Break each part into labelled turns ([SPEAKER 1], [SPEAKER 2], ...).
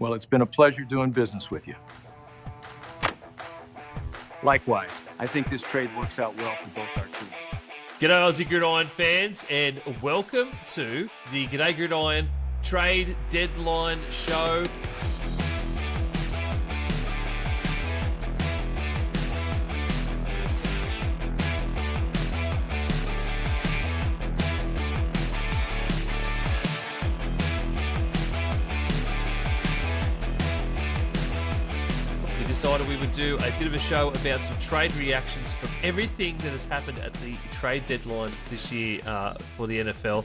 [SPEAKER 1] Well, it's been a pleasure doing business with you. Likewise, I think this trade works out well for both our teams.
[SPEAKER 2] G'day Aussie Gridiron fans, and welcome to the G'day Gridiron Trade Deadline Show. Decided we would do a bit of a show about some trade reactions from everything that has happened at the trade deadline this year for the NFL.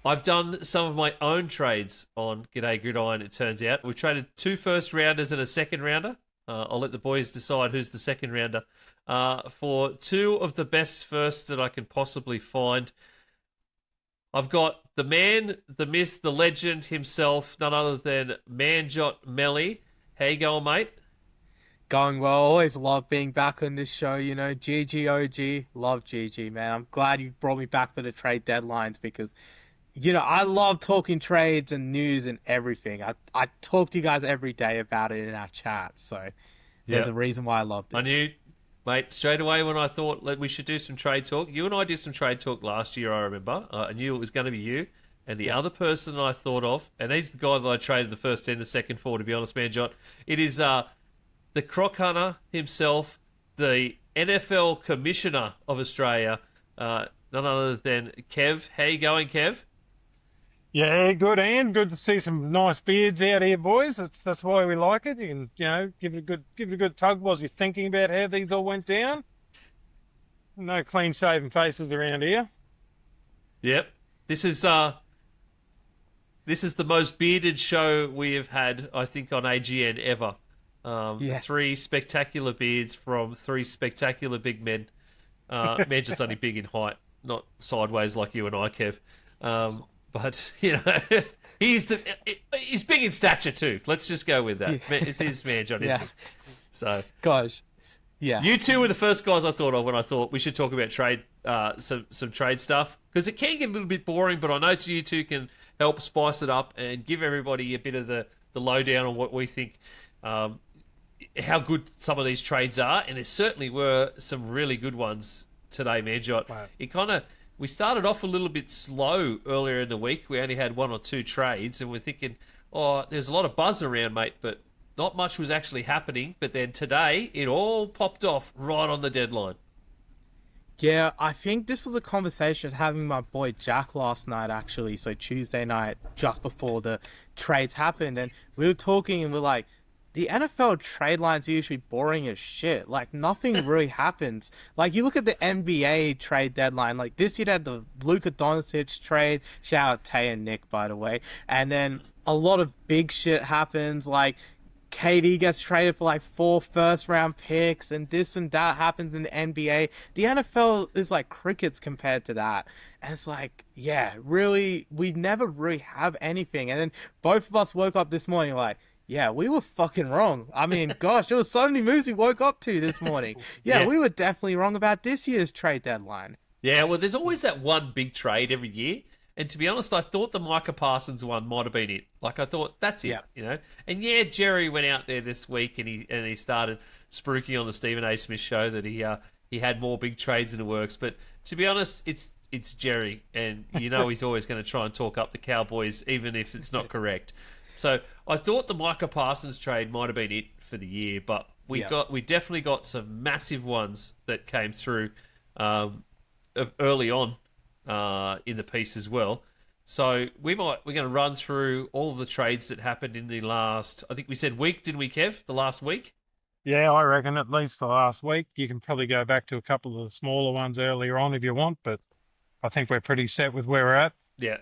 [SPEAKER 2] I've done some of my own trades on G'day Gridiron, it turns out. We've traded 2 first rounders and a second rounder. I'll let the boys decide who's the second rounder for 2 of the best firsts that I can possibly find. I've got the man, the myth, the legend himself, none other than Manjot Melly. How you going, mate?
[SPEAKER 3] Going well. Always love being back on this show, you know. GG, love GG, man. I'm glad you brought me back for the trade deadlines because, you know, I love talking trades and news and everything. I talk to you guys every day about it in our chat, so there's a reason why I love this.
[SPEAKER 2] I knew, mate, straight away when I thought we should do some trade talk. You and I did some trade talk last year, I remember. I knew it was going to be you. And the other person I thought of, and he's the guy that I traded the first 10, the second 4, to be honest, Manjot. It is the croc hunter himself, the NFL Commissioner of Australia, none other than Kev. How you going, Kev?
[SPEAKER 4] Yeah, good, Ian. Good to see some nice beards out here, boys. That's why we like it. You can, give it a good tug while you're thinking about how these all went down. No clean shaven faces around here.
[SPEAKER 2] Yep. This is the most bearded show we have had, I think, on AGN ever. 3 spectacular beards from 3 spectacular big men. Manjot's only big in height, not sideways like you and I, Kev. But, you know, he's big in stature too. Let's just go with that. Yeah. It is Manjot, isn't it? So,
[SPEAKER 3] gosh. Yeah.
[SPEAKER 2] You two were the first guys I thought of when I thought we should talk about trade, some trade stuff. Because it can get a little bit boring, but I know you two can help spice it up and give everybody a bit of the lowdown on what we think, how good some of these trades are. And there certainly were some really good ones today, Manjot. Wow. We started off a little bit slow earlier in the week. We only had 1 or 2 trades, and we're thinking, oh, there's a lot of buzz around, mate, but not much was actually happening. But then today, it all popped off right on the deadline.
[SPEAKER 3] Yeah, I think this was a conversation I was having with my boy Jack last night, actually. So Tuesday night, just before the trades happened. And we were talking and we're like, the NFL trade lines are usually boring as shit. Like, nothing really happens. Like, you look at the NBA trade deadline. Like, this year they had the Luka Doncic trade. Shout out Tay and Nick, by the way. And then a lot of big shit happens. Like, KD gets traded for like 4 first-round picks, and this and that happens in the NBA. The NFL is like crickets compared to that. And it's like, yeah, really, we never really have anything. And then both of us woke up this morning like, yeah, we were fucking wrong. I mean, gosh, there was so many moves we woke up to this morning. Yeah, we were definitely wrong about this year's trade deadline.
[SPEAKER 2] Yeah, well, there's always that one big trade every year. And to be honest, I thought the Micah Parsons one might have been it. Like, I thought, that's it, you know. And yeah, Jerry went out there this week and he started spruiking on the Stephen A. Smith show that he had more big trades in the works. But to be honest, it's Jerry, and you know he's always going to try and talk up the Cowboys, even if it's not correct. So I thought the Micah Parsons trade might have been it for the year, but we definitely got some massive ones that came through early on. In the piece as well. So we're going to run through all of the trades that happened in the last, I think we said week, didn't we, Kev? The last week?
[SPEAKER 4] Yeah, I reckon at least the last week. You can probably go back to a couple of the smaller ones earlier on if you want, but I think we're pretty set with where we're at.
[SPEAKER 2] Yeah.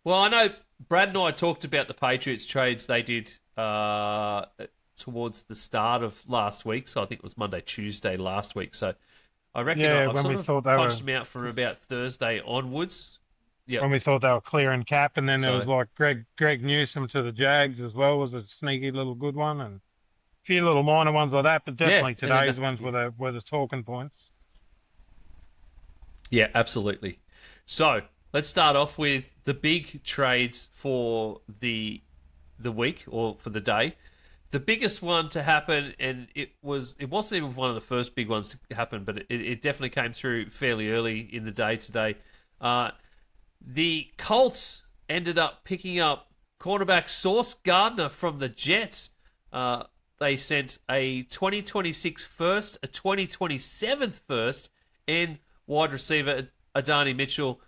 [SPEAKER 2] Well, I know Brad and I talked about the Patriots trades they did towards the start of last week. So I think it was Monday, Tuesday last week. So I reckon I've sort of punched them out from about Thursday onwards.
[SPEAKER 4] When we thought they were clearing cap, and then there was like Greg Newsome to the Jags as well was a sneaky little good one, and a few little minor ones like that. But definitely today's ones were the talking points.
[SPEAKER 2] Yeah, absolutely. So let's start off with the big trades for the week or for the day. The biggest one to happen, and it wasn't even one of the first big ones to happen, but it definitely came through fairly early in the day today. The Colts ended up picking up cornerback Sauce Gardner from the Jets. They sent a 2026 first, a 2027 first, and wide receiver Adani Mitchell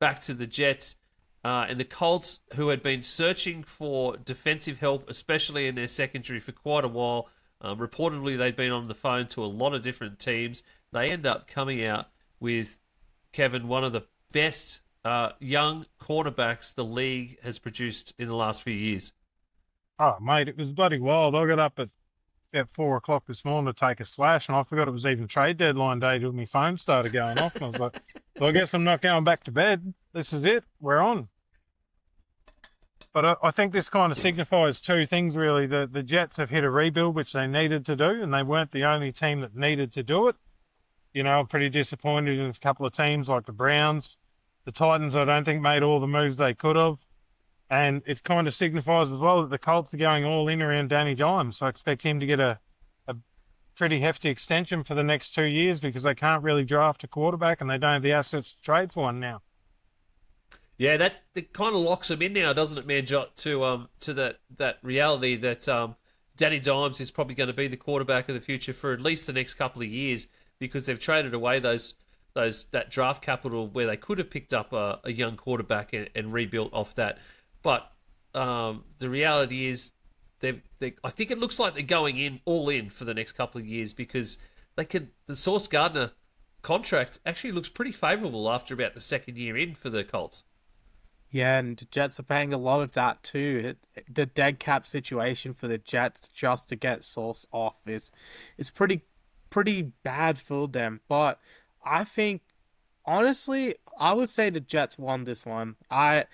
[SPEAKER 2] back to the Jets. And the Colts, who had been searching for defensive help, especially in their secondary, for quite a while, reportedly they'd been on the phone to a lot of different teams. They end up coming out with, Kevin, one of the best young cornerbacks the league has produced in the last few years.
[SPEAKER 4] Oh, mate, it was bloody wild. I got up at about 4 o'clock this morning to take a slash, and I forgot it was even trade deadline day till my phone started going off. And I was like, well, I guess I'm not going back to bed. This is it. We're on. But I think this kind of signifies two things, really. The Jets have hit a rebuild, which they needed to do, and they weren't the only team that needed to do it. You know, I'm pretty disappointed in a couple of teams like the Browns. The Titans, I don't think, made all the moves they could have. And it kind of signifies as well that the Colts are going all in around Danny Dimes. So I expect him to get a pretty hefty extension for the next 2 years because they can't really draft a quarterback and they don't have the assets to trade for one now.
[SPEAKER 2] Yeah, that kind of locks them in now, doesn't it, Manjot, to that reality that Danny Dimes is probably going to be the quarterback of the future for at least the next couple of years because they've traded away that draft capital where they could have picked up a young quarterback and rebuilt off that. But the reality is, I think it looks like they're going all in for the next couple of years because the Sauce Gardner contract actually looks pretty favourable after about the second year in for the Colts.
[SPEAKER 3] Yeah, and the Jets are paying a lot of that too. The dead cap situation for the Jets just to get Sauce off is pretty bad for them. But I think, honestly, I would say the Jets won this one. I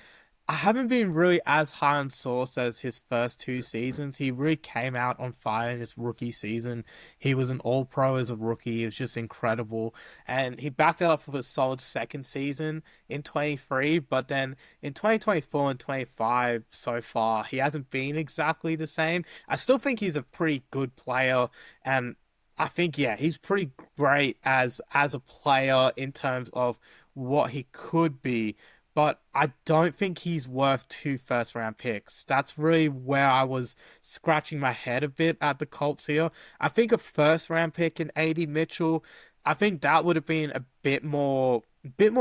[SPEAKER 3] haven't been really as high on Sauce as his first 2 seasons. He really came out on fire in his rookie season. He was an all-pro as a rookie. It was just incredible. And he backed it up with a solid second season in 23. But then in 2024 and 25 so far, he hasn't been exactly the same. I still think he's a pretty good player. And I think, yeah, he's pretty great as a player in terms of what he could be. But I don't think he's worth 2 first-round picks. That's really where I was scratching my head a bit at the Colts here. I think a first-round pick in A.D. Mitchell, I think that would have been a bit more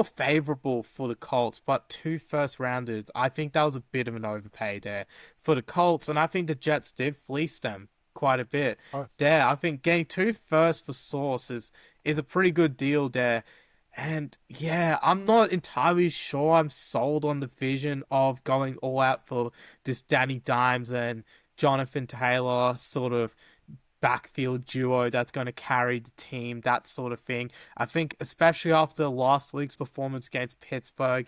[SPEAKER 3] favorable for the Colts. But 2 first-rounders, I think that was a bit of an overpay there for the Colts. And I think the Jets did fleece them quite a bit there. I think getting 2 firsts for Sauce is a pretty good deal there. And yeah, I'm not entirely sure I'm sold on the vision of going all out for this Danny Dimes and Jonathan Taylor sort of backfield duo that's going to carry the team, that sort of thing. I think especially after last week's performance against Pittsburgh,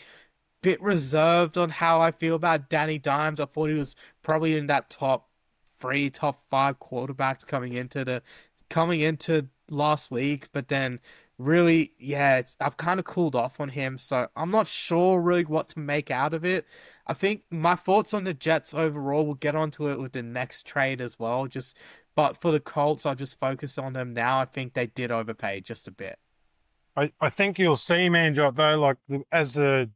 [SPEAKER 3] bit reserved on how I feel about Danny Dimes. I thought he was probably in that top 3, top 5 quarterbacks coming into last week, but then really, yeah, I've kind of cooled off on him, so I'm not sure really what to make out of it. I think my thoughts on the Jets overall, we'll get onto it with the next trade as well. But for the Colts, I'll just focus on them now. I think they did overpay just a bit.
[SPEAKER 4] I think you'll see, Manjot, though, like as the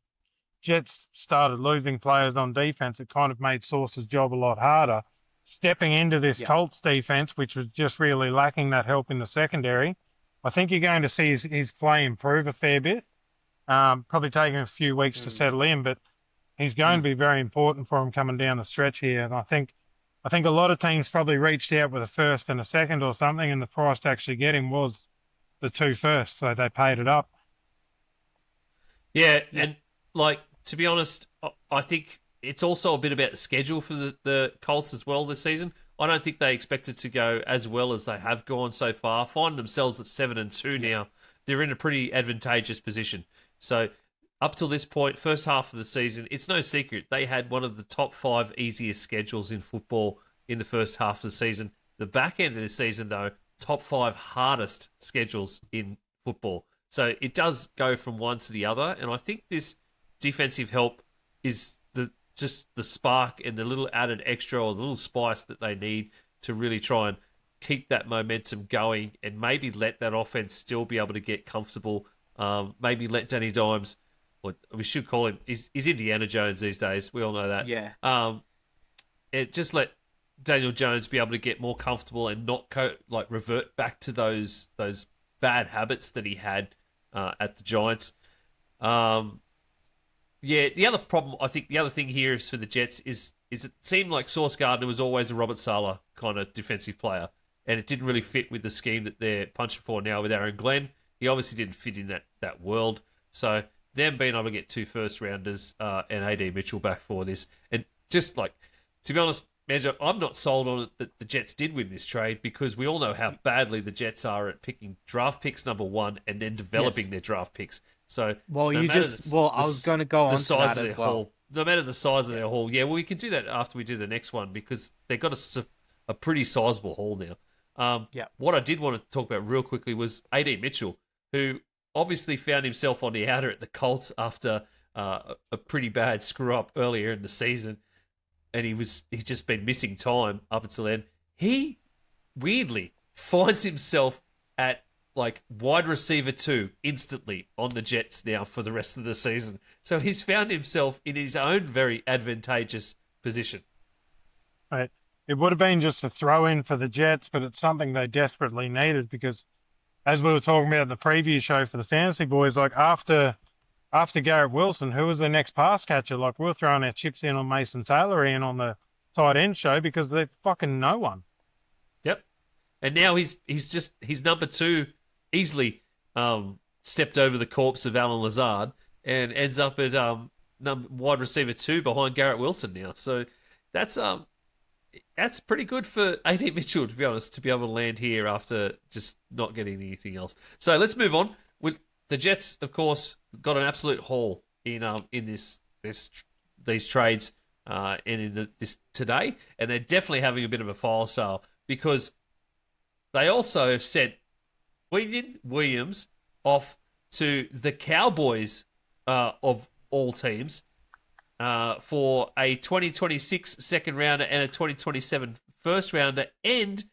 [SPEAKER 4] Jets started losing players on defense, it kind of made Sauce's job a lot harder. Stepping into this Colts defense, which was just really lacking that help in the secondary, I think you're going to see his play improve a fair bit. Probably taking a few weeks to settle in, but he's going to be very important for him coming down the stretch here. And I think a lot of teams probably reached out with a first and a second or something, and the price to actually get him was the 2 firsts, so they paid it up.
[SPEAKER 2] Yeah, and like, to be honest, I think it's also a bit about the schedule for the Colts as well this season. I don't think they expected to go as well as they have gone so far. Find themselves at 7-2 now. They're in a pretty advantageous position. So up till this point, first half of the season, it's no secret they had one of the top 5 easiest schedules in football in the first half of the season. The back end of the season, though, top 5 hardest schedules in football. So it does go from one to the other, and I think this defensive help is just the spark and the little added extra or the little spice that they need to really try and keep that momentum going and maybe let that offense still be able to get comfortable. Maybe let Danny Dimes, or we should call him, he's Indiana Jones these days. We all know that.
[SPEAKER 3] Yeah.
[SPEAKER 2] Just let Daniel Jones be able to get more comfortable and not revert back to those bad habits that he had at the Giants. The other problem, I think the other thing here is for the Jets is it seemed like Sauce Gardner was always a Robert Saleh kind of defensive player, and it didn't really fit with the scheme that they're punching for now with Aaron Glenn. He obviously didn't fit in that world. So them being able to get 2 first-rounders and AD Mitchell back for this, and just to be honest, Manjot, I'm not sold on it that the Jets did win this trade because we all know how badly the Jets are at picking draft picks number 1 and then developing their draft picks. So
[SPEAKER 3] I was going to go on to that as well.
[SPEAKER 2] No matter the size of their haul, we can do that after we do the next one because they've got a pretty sizable haul now. What I did want to talk about real quickly was AD Mitchell, who obviously found himself on the outer at the Colts after a pretty bad screw up earlier in the season, and he's just been missing time up until then. He weirdly finds himself at wide receiver 2 instantly on the Jets now for the rest of the season. So he's found himself in his own very advantageous position.
[SPEAKER 4] Right. It would have been just a throw-in for the Jets, but it's something they desperately needed because, as we were talking about in the preview show for the Fantasy Boys, after Garrett Wilson, who was the next pass catcher? We're throwing our chips in on Mason Taylor and on the tight end show because they're fucking no one.
[SPEAKER 2] Yep. And now he's number 2 easily stepped over the corpse of Alan Lazard and ends up at wide receiver 2 behind Garrett Wilson now. So that's pretty good for AD Mitchell, to be honest, to be able to land here after just not getting anything else. So let's move on. With the Jets, of course, got an absolute haul in these trades and in this today, and they're definitely having a bit of a fire sale because they also sent Williams off to the Cowboys of all teams for a 2026 second rounder and a 2027 first rounder and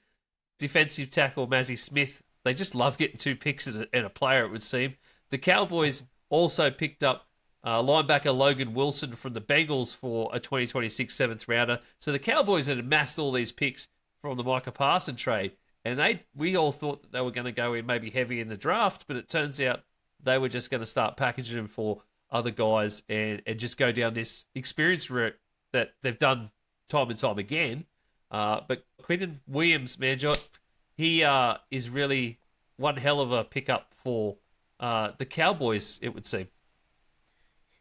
[SPEAKER 2] defensive tackle Mazzy Smith. They just love getting 2 picks and a player, it would seem. The Cowboys also picked up linebacker Logan Wilson from the Bengals for a 2026 seventh rounder. So the Cowboys had amassed all these picks from the Micah Parsons trade. And we all thought that they were going to go in maybe heavy in the draft, but it turns out they were just going to start packaging them for other guys and just go down this experience route that they've done time and time again. But Quinton Williams, Manjot, he is really one hell of a pickup for the Cowboys, it would seem.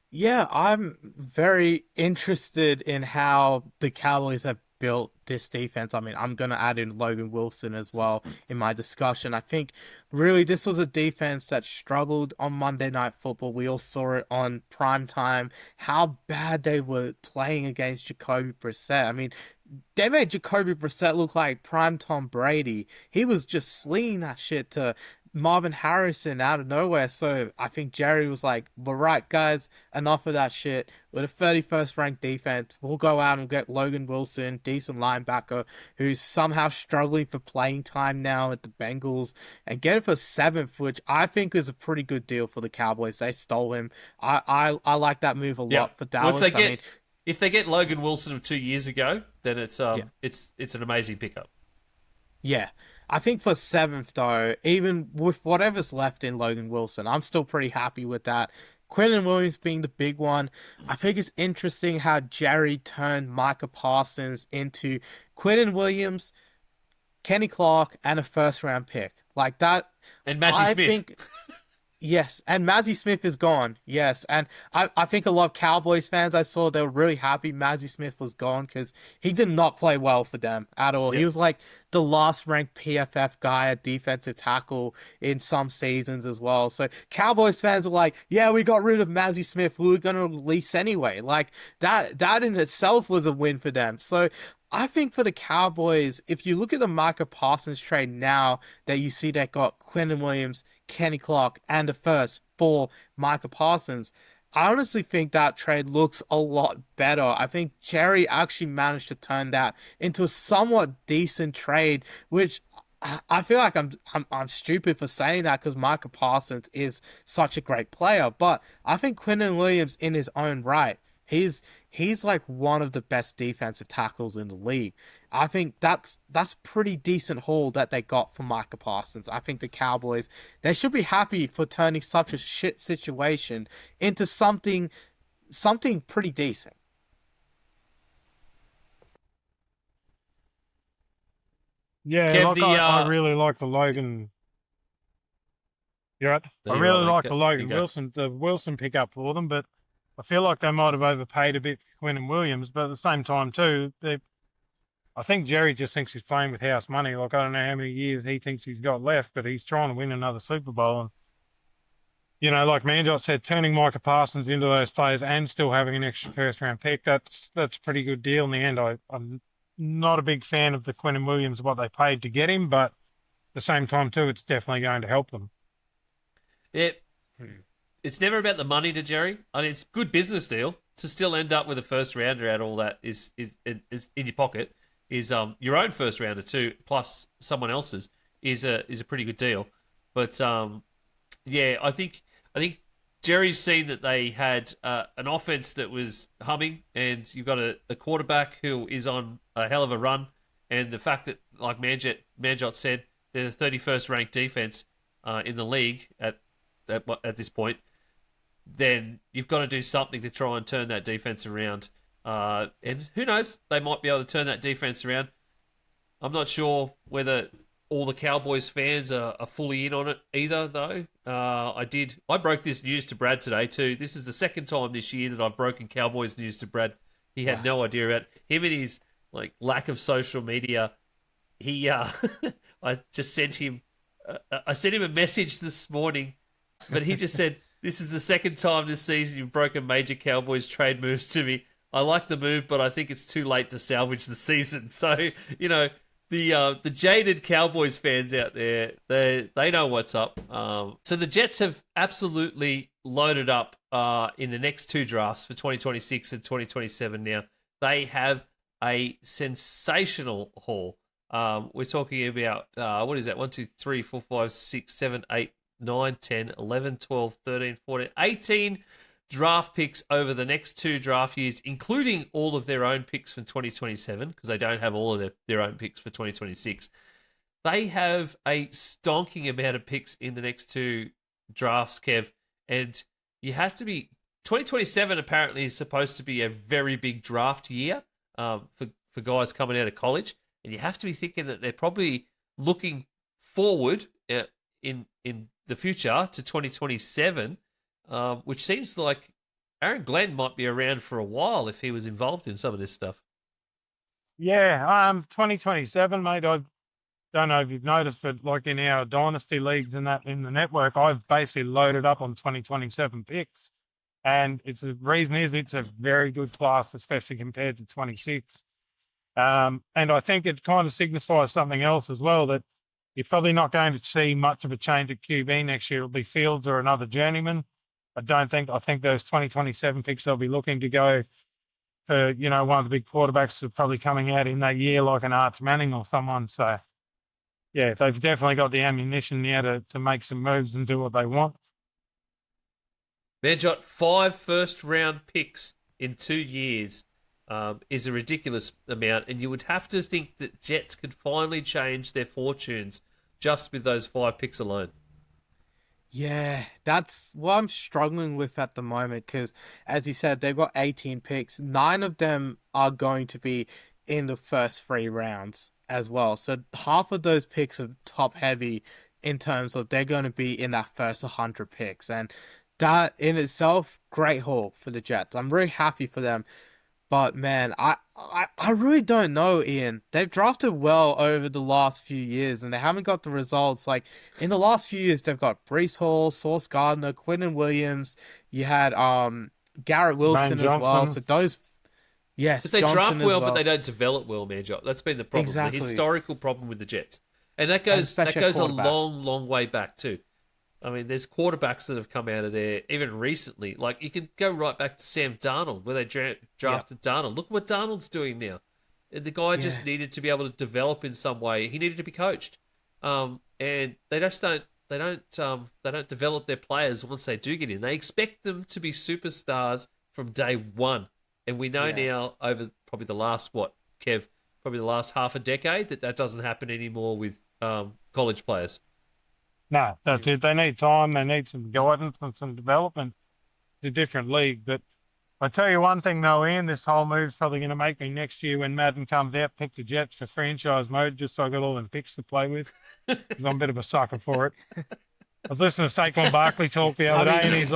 [SPEAKER 3] Yeah, I'm very interested in how the Cowboys have built this defense. I mean, I'm going to add in Logan Wilson as well in my discussion. I think really this was a defense that struggled on Monday Night Football. We all saw it on prime time, how bad they were playing against Jacoby Brissett. I mean, they made Jacoby Brissett look like prime Tom Brady. He was just slinging that shit to Marvin Harrison out of nowhere. So I think Jerry was like, "We're right, guys, enough of that shit. With a 31st ranked defense, we'll go out and get Logan Wilson, decent linebacker, who's somehow struggling for playing time now at the Bengals, and get him for 7th, which I think is a pretty good deal for the Cowboys. They stole him. I like that move a lot for Dallas.
[SPEAKER 2] Well, if they get Logan Wilson of 2 years ago, then it's an amazing pickup.
[SPEAKER 3] Yeah. I think for 7th, though, even with whatever's left in Logan Wilson, I'm still pretty happy with that. Quinton Williams being the big one. I think it's interesting how Jerry turned Micah Parsons into Quinton Williams, Kenny Clark, and a first-round pick. Like that.
[SPEAKER 2] And Mazzy Smith.
[SPEAKER 3] Yes, and Mazzy Smith is gone. Yes, and I think a lot of Cowboys fans I saw, they were really happy Mazzy Smith was gone because he did not play well for them at all. Yep. He was like the last ranked PFF guy at defensive tackle in some seasons as well. So Cowboys fans were like, yeah, we got rid of Mazzy Smith. We were going to release anyway. Like that in itself was a win for them. So I think for the Cowboys, if you look at the Micah Parsons trade now that you see they got Quinton Williams, Kenny Clark, and the first for Micah Parsons, I honestly think that trade looks a lot better. I think Jerry actually managed to turn that into a somewhat decent trade, which I feel like I'm stupid for saying that because Micah Parsons is such a great player, but I think Quinton Williams in his own right, he's like one of the best defensive tackles in the league. I think that's pretty decent haul that they got from Micah Parsons. I think the Cowboys, they should be happy for turning such a shit situation into something pretty decent.
[SPEAKER 4] Yeah,
[SPEAKER 2] Kev,
[SPEAKER 4] like I really like the Logan. You're right.
[SPEAKER 2] No,
[SPEAKER 4] I
[SPEAKER 2] you're
[SPEAKER 4] really
[SPEAKER 2] right,
[SPEAKER 4] like
[SPEAKER 2] mate.
[SPEAKER 4] the
[SPEAKER 2] You
[SPEAKER 4] Logan
[SPEAKER 2] go.
[SPEAKER 4] Wilson pickup for them, but I feel like they might have overpaid a bit for Quinn and Williams. But at the same time, too, I think Jerry just thinks he's playing with house money. Like, I don't know how many years he thinks he's got left, but he's trying to win another Super Bowl. And, you know, like Manjot said, turning Micah Parsons into those players and still having an extra first-round pick, that's a pretty good deal in the end. I'm not a big fan of the Quinn and Williams, what they paid to get him, but at the same time, too, it's definitely going to help them.
[SPEAKER 2] Yeah, it's never about the money to Jerry. I mean, it's a good business deal to still end up with a first rounder out all that is in your pocket. Is your own first rounder too, plus someone else's is a pretty good deal. But yeah, I think Jerry's seen that they had an offense that was humming, and you've got a quarterback who is on a hell of a run, and the fact that, like Manjot said, they're the 31st ranked defense in the league at this point, then you've got to do something to try and turn that defense around. And who knows, they might be able to turn that defense around. I'm not sure whether all the Cowboys fans are fully in on it either, though. I broke this news to Brad today, too. This is the second time this year that I've broken Cowboys news to Brad. He had no idea about it. Him and his lack of social media. I just sent him I sent him a message this morning, but he just said, "This is the second time this season you've broken major Cowboys trade moves to me. I like the move, but I think it's too late to salvage the season." So, you know, the jaded Cowboys fans out there, they know what's up. So the Jets have absolutely loaded up in the next two drafts for 2026 and 2027 now. They have a sensational haul. We're talking about, what is that? 1, 2, 3, 4, 5, 6, 7, 8, 9, 10, 11, 12, 13, 14, 18 draft picks over the next two draft years, including all of their own picks from 2027, because they don't have all of their own picks for 2026. They have a stonking amount of picks in the next two drafts, Kev, and you have to be... 2027 apparently is supposed to be a very big draft year for guys coming out of college. And you have to be thinking that they're probably looking forward in the future to 2027, which seems like Aaron Glenn might be around for a while if he was involved in some of this stuff.
[SPEAKER 4] Yeah, 2027, mate. I don't know if you've noticed, but like in our dynasty leagues and that in the network, I've basically loaded up on 2027 picks, and it's a very good class, especially compared to 26. And I think it kind of signifies something else as well, that you're probably not going to see much of a change at QB next year. It'll be Fields or another journeyman. I think those 2027 picks they'll be looking to go for, you know, one of the big quarterbacks are probably coming out in that year, like an Arch Manning or someone. So, yeah, they've definitely got the ammunition now to make some moves and do what they want.
[SPEAKER 2] Manjot, 5 first-round picks in 2 years. Is a ridiculous amount, and you would have to think that Jets could finally change their fortunes just with those 5 picks alone.
[SPEAKER 3] Yeah, that's what I'm struggling with at the moment because, as you said, they've got 18 picks. 9 of them are going to be in the first 3 rounds as well. So half of those picks are top-heavy in terms of they're going to be in that first 100 picks. And that in itself, great haul for the Jets. I'm really happy for them. But man, I really don't know, Ian. They've drafted well over the last few years, and they haven't got the results. Like in the last few years, they've got Breece Hall, Sauce Gardner, Quinton Williams. You had Garrett Wilson as well. So those, yes,
[SPEAKER 2] because they
[SPEAKER 3] Johnson
[SPEAKER 2] draft well,
[SPEAKER 3] as well,
[SPEAKER 2] but they don't develop well, Manjot. That's been the problem,
[SPEAKER 3] exactly.
[SPEAKER 2] The historical problem with the Jets, and that goes a long, long way back too. I mean, there's quarterbacks that have come out of there even recently. Like, you can go right back to Sam Darnold, where they drafted Darnold. Look what Darnold's doing now. The guy just needed to be able to develop in some way. He needed to be coached, and they just don't. They don't develop their players once they do get in. They expect them to be superstars from day one, and we know now over probably the last probably the last half a decade that doesn't happen anymore with college players.
[SPEAKER 4] No, that's it. They need time. They need some guidance and some development. It's a different league. But I tell you one thing, though, Ian, this whole move's probably going to make me next year when Madden comes out pick the Jets for franchise mode just so I got all them picks to play with. 'Cause I'm a bit of a sucker for it. I was listening to Saquon Barkley talk the other day, and he's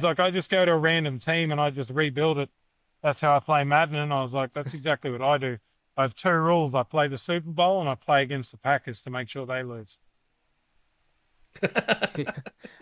[SPEAKER 4] like, I just go to a random team and I just rebuild it. That's how I play Madden. And I was like, that's exactly what I do. I have two rules. I play the Super Bowl and I play against the Packers to make sure they lose.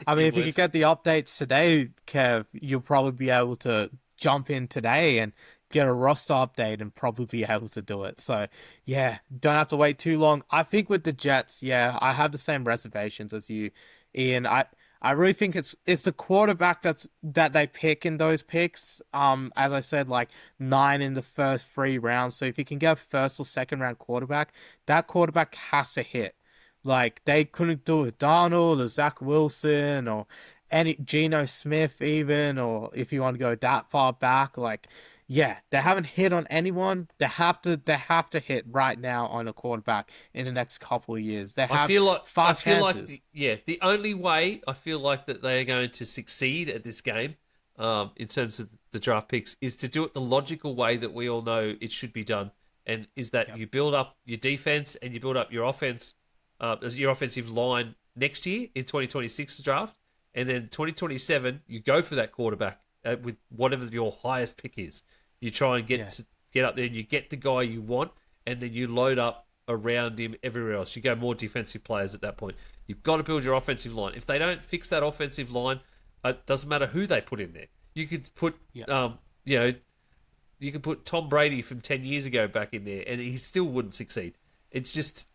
[SPEAKER 3] I mean, if you could get the updates today, Kev, you'll probably be able to jump in today and get a roster update and probably be able to do it. So, yeah, don't have to wait too long. I think with the Jets, I have the same reservations as you, Ian. I really think it's the quarterback that they pick in those picks. As I said, like 9 in the first 3 rounds. So if you can get a first or second round quarterback, that quarterback has to hit. Like, they couldn't do it with Donald or Zach Wilson or any Geno Smith even, or if you want to go that far back, like, they haven't hit on anyone. They have to hit right now on a quarterback in the next couple of years. They have five chances.
[SPEAKER 2] The only way I feel like that they are going to succeed at this game, in terms of the draft picks, is to do it the logical way that we all know it should be done, and is that you build up your defense and you build up your offense. As your offensive line next year in 2026 draft, and then 2027 you go for that quarterback with whatever your highest pick is. You try and get up there and you get the guy you want, and then you load up around him everywhere else. You go more defensive players at that point. You've got to build your offensive line. If they don't fix that offensive line, it doesn't matter who they put in there. You could put you could put Tom Brady from 10 years ago back in there, and he still wouldn't succeed. It just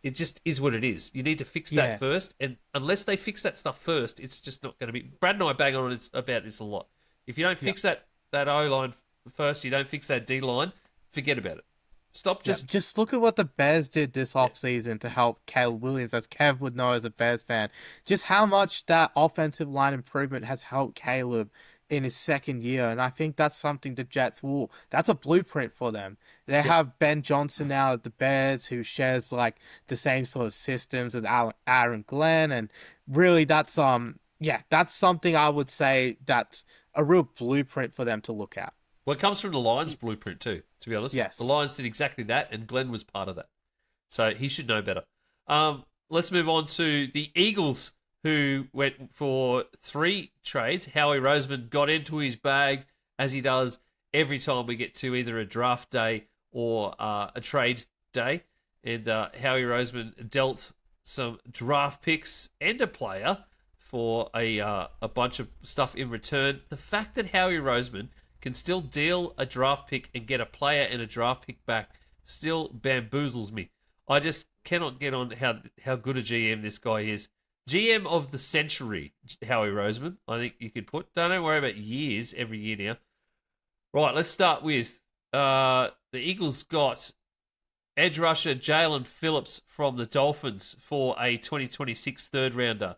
[SPEAKER 2] is what it is. You need to fix that first, and unless they fix that stuff first, it's just not going to be. Brad and I bang on about this a lot. If you don't fix that O-line first, you don't fix that D-line, forget about it. Stop
[SPEAKER 3] just look at what the Bears did this offseason to help Caleb Williams, as Kev would know as a Bears fan. Just how much that offensive line improvement has helped Caleb in his second year, and I think that's something the Jets that's a blueprint for them. They have Ben Johnson now at the Bears, who shares like the same sort of systems as Aaron Glenn, and really that's something I would say that's a real blueprint for them to look at.
[SPEAKER 2] Well, it comes from the Lions blueprint too, to be honest.
[SPEAKER 3] Yes.
[SPEAKER 2] The Lions did exactly that, and Glenn was part of that. So he should know better. Let's move on to the Eagles, who went for 3 trades. Howie Roseman got into his bag, as he does every time we get to either a draft day or a trade day. And Howie Roseman dealt some draft picks and a player for a bunch of stuff in return. The fact that Howie Roseman can still deal a draft pick and get a player and a draft pick back still bamboozles me. I just cannot get on how good a GM this guy is. GM of the century, Howie Roseman, I think you could put. Don't worry about years every year now. Right, let's start with the Eagles got edge rusher Jalen Phillips from the Dolphins for a 2026 third rounder.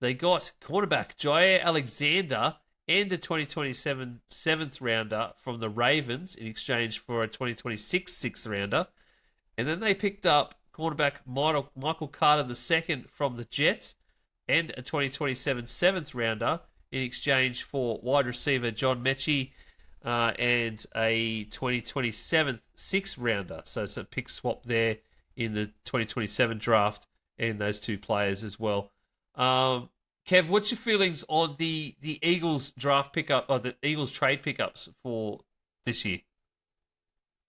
[SPEAKER 2] They got cornerback Jair Alexander and a 2027 seventh rounder from the Ravens in exchange for a 2026 sixth rounder. And then they picked up cornerback Michael Carter II from the Jets and a 2027 seventh rounder in exchange for wide receiver John Mechie and a 2027 sixth rounder. So it's a pick swap there in the 2027 draft and those 2 players as well. Kev, what's your feelings on the Eagles draft pickup or the Eagles trade pickups for this year?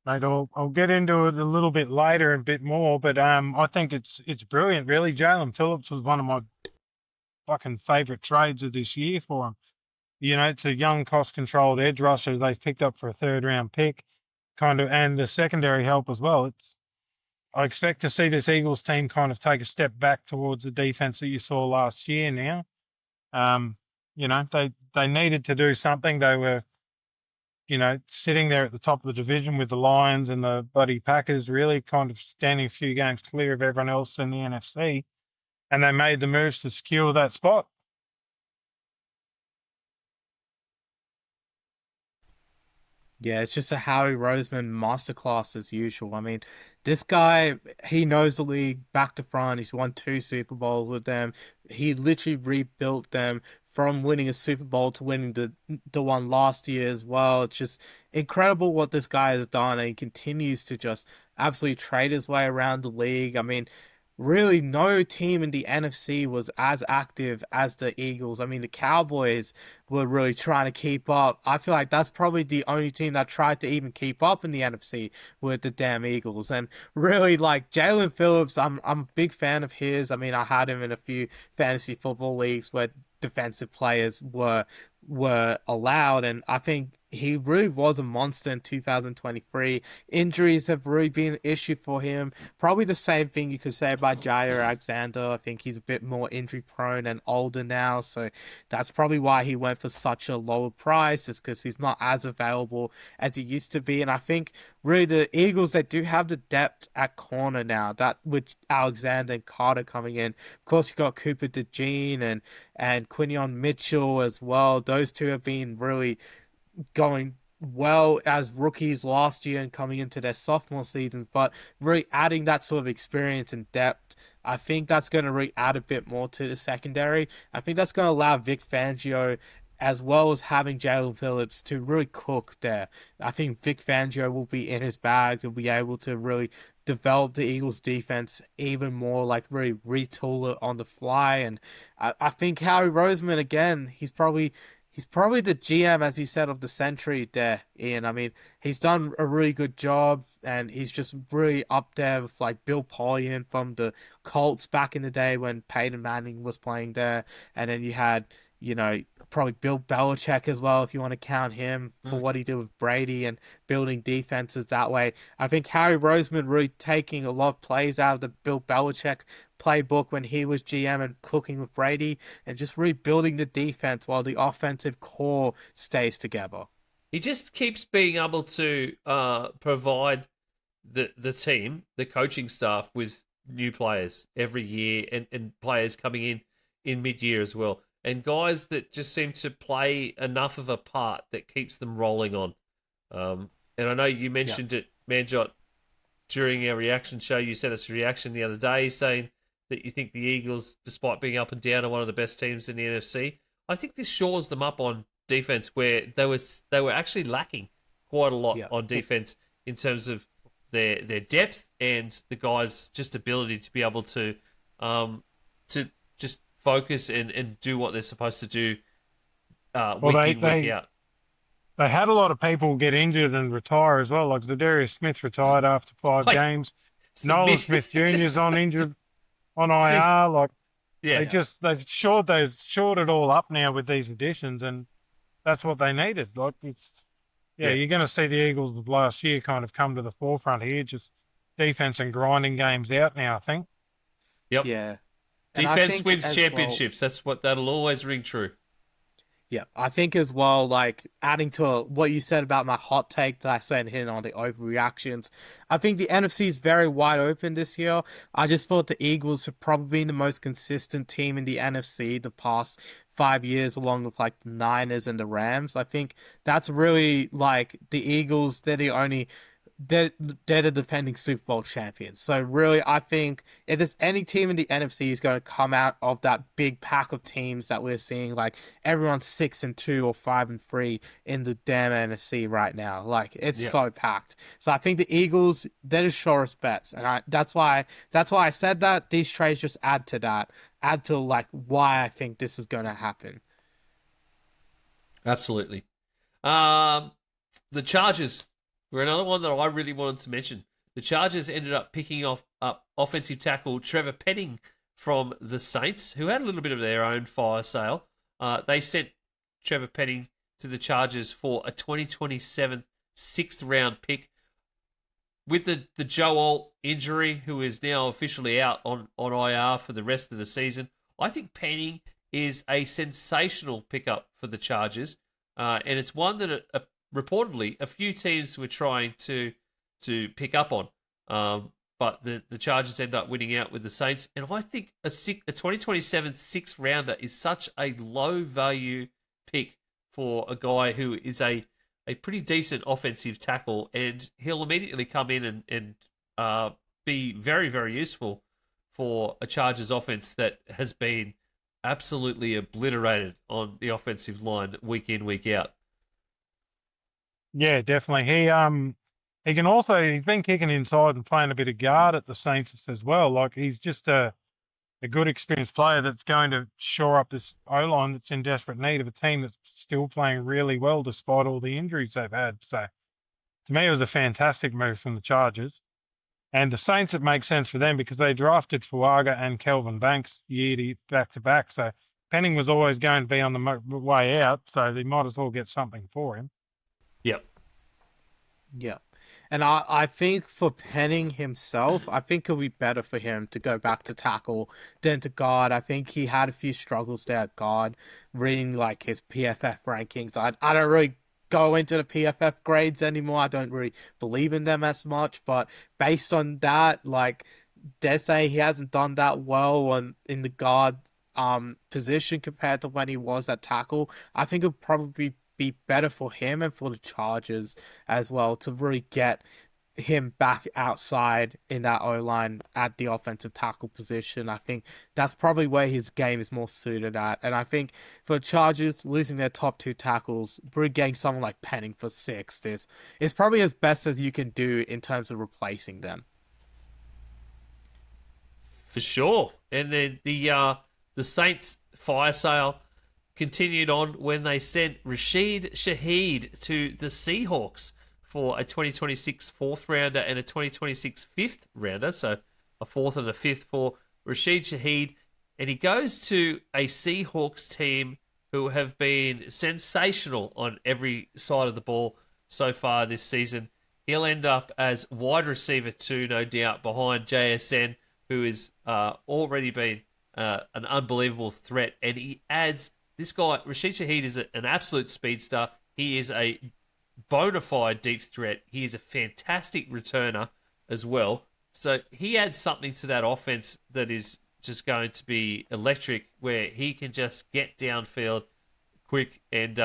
[SPEAKER 4] Mate, I'll get into it a little bit later, a bit more, but I think it's brilliant, really. Jalen Phillips was one of my fucking favourite trades of this year for him. You know, it's a young, cost-controlled edge rusher they've picked up for a third-round pick, and the secondary help as well. I expect to see this Eagles team kind of take a step back towards the defense that you saw last year now. They needed to do something. They were, sitting there at the top of the division with the Lions and the bloody Packers, really kind of standing a few games clear of everyone else in the NFC, and they made the moves to secure that spot.
[SPEAKER 3] Yeah, it's just a Howie Roseman masterclass as usual. I mean, this guy, he knows the league back to front. He's won 2 Super Bowls with them. He literally rebuilt them from winning a Super Bowl to winning the one last year as well. It's just incredible what this guy has done, and he continues to just absolutely trade his way around the league. I mean, really no team in the NFC was as active as the Eagles. I mean, the Cowboys were really trying to keep up. I feel like that's probably the only team that tried to even keep up in the NFC with the damn Eagles. And really, like Jalen Phillips, I'm a big fan of his. I mean, I had him in a few fantasy football leagues where defensive players were allowed, and I think he really was a monster in 2023. Injuries have really been an issue for him. Probably the same thing you could say about Jair Alexander. I think he's a bit more injury prone and older now, so that's probably why he went for such a lower price, is because he's not as available as he used to be. And I think really the Eagles, they do have the depth at corner now, that with Alexander and Carter coming in. Of course, you got Cooper DeJean and Quinion Mitchell as well. Those two have been really going well as rookies last year and coming into their sophomore seasons, but really adding that sort of experience and depth, I think that's going to really add a bit more to the secondary. I think that's going to allow Vic Fangio, as well as having Jalen Phillips, to really cook there. I think Vic Fangio will be in his bag. He'll be able to really develop the Eagles defense even more, like really retool it on the fly. And I think Howie Roseman, again, he's probably the GM, as he said, of the century there, Ian. I mean, he's done a really good job, and he's just really up there with like Bill Polian from the Colts back in the day when Peyton Manning was playing there. And then you had, probably Bill Belichick as well, if you want to count him for what he did with Brady and building defenses that way. I think Harry Roseman really taking a lot of plays out of the Bill Belichick playbook when he was GM and cooking with Brady, and just rebuilding the defense while the offensive core stays together.
[SPEAKER 2] He just keeps being able to provide the team, the coaching staff, with new players every year, and players coming in mid-year as well. And guys that just seem to play enough of a part that keeps them rolling on. And I know you mentioned it, Manjot, during our reaction show. You sent us a reaction the other day saying that you think the Eagles, despite being up and down, are one of the best teams in the NFC. I think this shores them up on defense, where they were actually lacking quite a lot on defense in terms of their depth and the guys' just ability to be able to just focus and do what they're supposed to do week in, week out.
[SPEAKER 4] They had a lot of people get injured and retire as well. Like Zadarius Smith retired after 5 games. Nolan Smith Jr. is on injured on IR. They've shored it all up now with these additions, and that's what they needed. Like you're going to see the Eagles of last year kind of come to the forefront here. Just defense and grinding games out now, I think.
[SPEAKER 2] Yep.
[SPEAKER 3] Yeah.
[SPEAKER 2] Defense wins championships. That'll always ring true.
[SPEAKER 3] Yeah, I think as well, like adding to what you said about my hot take that I said here on the overreactions, I think the NFC is very wide open this year. I just thought the Eagles have probably been the most consistent team in the NFC the past 5 years, along with like the Niners and the Rams. I think that's really like the Eagles. They're the defending Super Bowl champions. So really, I think if there's any team in the NFC is going to come out of that big pack of teams that we're seeing, like everyone's 6-2 or 5-3 in the damn NFC right now. Like it's so packed. So I think the Eagles, they're the surest bets, and that's why I said that. These trades just add to that, like why I think this is going to happen.
[SPEAKER 2] Absolutely. The Chargers were another one that I really wanted to mention. The Chargers ended up picking up offensive tackle Trevor Penning from the Saints, who had a little bit of their own fire sale. They sent Trevor Penning to the Chargers for a 2027 6th-round pick. With the Joe Alt injury, who is now officially out on IR for the rest of the season, I think Penning is a sensational pickup for the Chargers, and it's one that reportedly a few teams were trying to pick up on, but the Chargers end up winning out with the Saints. And I think a 2027 sixth rounder is such a low value pick for a guy who is a pretty decent offensive tackle, and he'll immediately come in and be very, very useful for a Chargers offense that has been absolutely obliterated on the offensive line week in, week out.
[SPEAKER 4] Yeah, definitely. He can also, he's been kicking inside and playing a bit of guard at the Saints as well. Like, he's just a good experienced player that's going to shore up this O-line that's in desperate need of a team that's still playing really well despite all the injuries they've had. So, to me, it was a fantastic move from the Chargers. And the Saints, it makes sense for them because they drafted Fuaga and Kelvin Banks back to back. So, Penning was always going to be on the way out, so they might as well get something for him.
[SPEAKER 2] Yep.
[SPEAKER 3] Yeah. And I think for Penning himself, I think it'll be better for him to go back to tackle than to guard. I think he had a few struggles there at guard, reading like his PFF rankings. I don't really go into the PFF grades anymore. I don't really believe in them as much, but based on that, like, they're saying he hasn't done that well in the guard position compared to when he was at tackle. I think it'll probably be better for him and for the Chargers as well to really get him back outside in that O-line at the offensive tackle position. I think that's probably where his game is more suited at. And I think for the Chargers, losing their top two tackles, really getting someone like Penning for sixth is probably as best as you can do in terms of replacing them.
[SPEAKER 2] For sure. And then the Saints fire sale continued on when they sent Rashid Shaheed to the Seahawks for a 2026 fourth rounder and a 2026 fifth rounder. So a fourth and a fifth for Rashid Shaheed. And he goes to a Seahawks team who have been sensational on every side of the ball so far this season. He'll end up as wide receiver 2, no doubt, behind JSN, who has already been an unbelievable threat. And he adds... This guy, Rashid Shaheed, is an absolute speedster. He is a bona fide deep threat. He is a fantastic returner as well. So he adds something to that offense that is just going to be electric, where he can just get downfield quick. And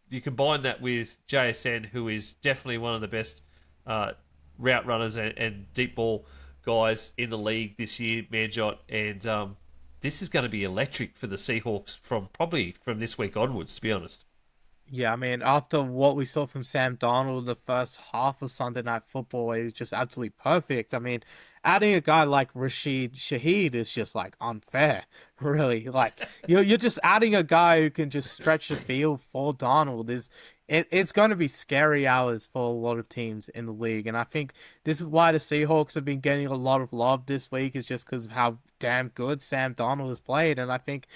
[SPEAKER 2] you combine that with JSN, who is definitely one of the best route runners and deep ball guys in the league this year, Manjot. And this is going to be electric for the Seahawks from this week onwards, to be honest.
[SPEAKER 3] Yeah, I mean, after what we saw from Sam Darnold in the first half of Sunday Night Football, it was just absolutely perfect. I mean, adding a guy like Rashid Shaheed is just, like, unfair, really. Like, you're just adding a guy who can just stretch the field for Darnold. It's going to be scary hours for a lot of teams in the league, and I think this is why the Seahawks have been getting a lot of love this week, is just because of how damn good Sam Darnold has played. And I think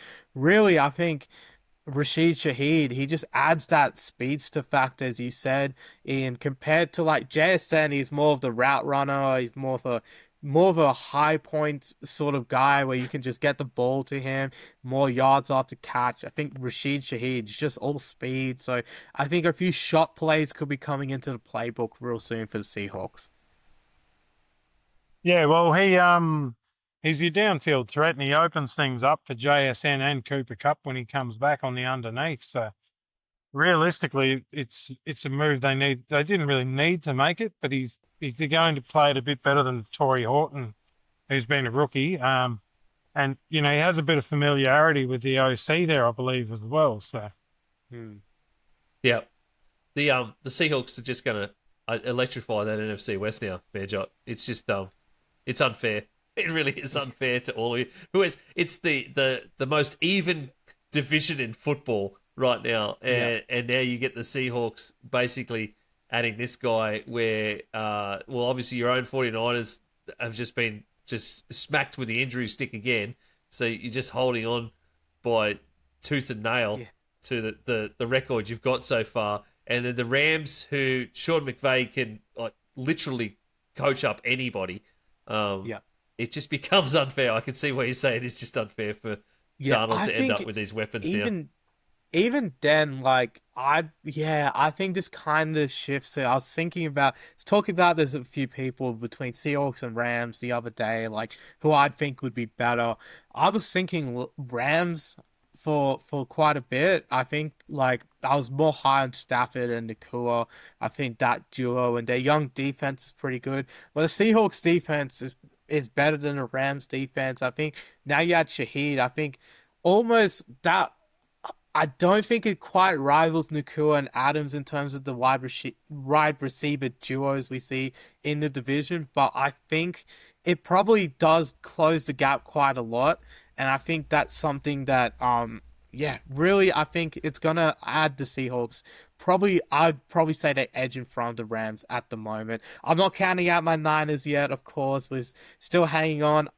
[SPEAKER 3] Rashid Shaheed, he just adds that speedster factor, as you said, compared to like JSN. He's more of the route runner. He's more of a high point sort of guy where you can just get the ball to him, more yards after catch. I think Rashid Shaheed is just all speed. So I think a few shot plays could be coming into the playbook real soon for the Seahawks.
[SPEAKER 4] Yeah, well, he's your downfield threat, and he opens things up for JSN and Cooper Kupp when he comes back on the underneath. So realistically, it's a move they need. They didn't really need to make it, but he's going to play it a bit better than Torrey Horton, who's been a rookie. And he has a bit of familiarity with the OC there, I believe, as well. So,
[SPEAKER 2] yeah, the Seahawks are just going to electrify that NFC West now, Manjot. It's just it's unfair. It really is unfair to all of you. It's the most even division in football right now, and now you get the Seahawks basically adding this guy where, obviously your own 49ers have just been smacked with the injury stick again, so you're just holding on by tooth and nail to the record you've got so far. And then the Rams, who Sean McVay can literally coach up anybody. It just becomes unfair. I can see why you say it is just unfair for Darnold
[SPEAKER 3] I
[SPEAKER 2] to end
[SPEAKER 3] think
[SPEAKER 2] up with these weapons now.
[SPEAKER 3] even then, like I think this kind of shifts it. I was talking about this with a few people between Seahawks and Rams the other day, like who I think would be better. I was thinking Rams for quite a bit. I think like I was more high on Stafford and Nakua. I think that duo and their young defense is pretty good. But the Seahawks defense is better than the Rams defense. I think now you add Shaheed. I think almost that. I don't think it quite rivals Nakua and Adams in terms of the wide receiver duos we see in the division, but I think it probably does close the gap quite a lot, and I think that's something that, really, I think it's gonna add the Seahawks. I'd probably say they edge in front of the Rams at the moment. I'm not counting out my Niners yet, of course, we're still hanging on.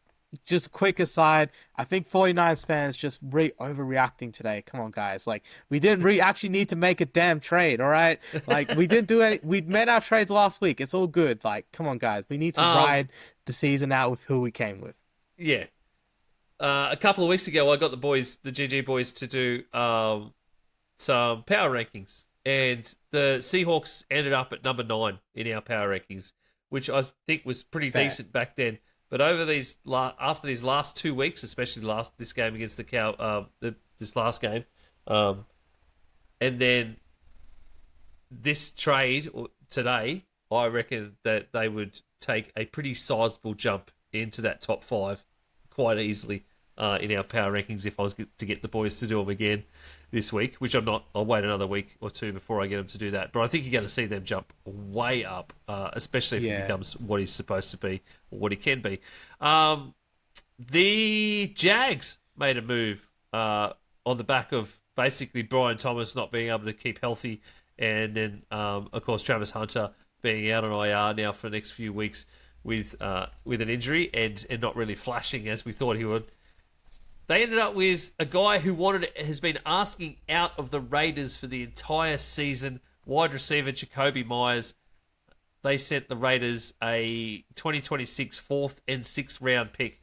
[SPEAKER 3] Just a quick aside, I think 49ers fans just overreacting today. Come on, guys. Like, we didn't actually need to make a damn trade, all right? Like, we didn't do any... We made our trades last week. It's all good. Like, come on, guys. We need to ride the season out with who we came with.
[SPEAKER 2] Yeah. A couple of weeks ago, I got the GG boys, to do some power rankings. And the Seahawks ended up at number 9 in our power rankings, which I think was pretty decent back then. But over after these last 2 weeks, especially this game against this last game, and then this trade today, I reckon that they would take a pretty sizable jump into that top 5 quite easily in our power rankings if I was to get the boys to do them again this week, which I'm not. I'll wait another week or two before I get them to do that. But I think you're going to see them jump way up, especially if he becomes what he's supposed to be or what he can be. The Jags made a move on the back of basically Brian Thomas not being able to keep healthy, and then, of course, Travis Hunter being out on IR now for the next few weeks with an injury and not really flashing as we thought he would. They ended up with a guy who has been asking out of the Raiders for the entire season, wide receiver Jacoby Myers. They sent the Raiders a 2026 4th and 6th round pick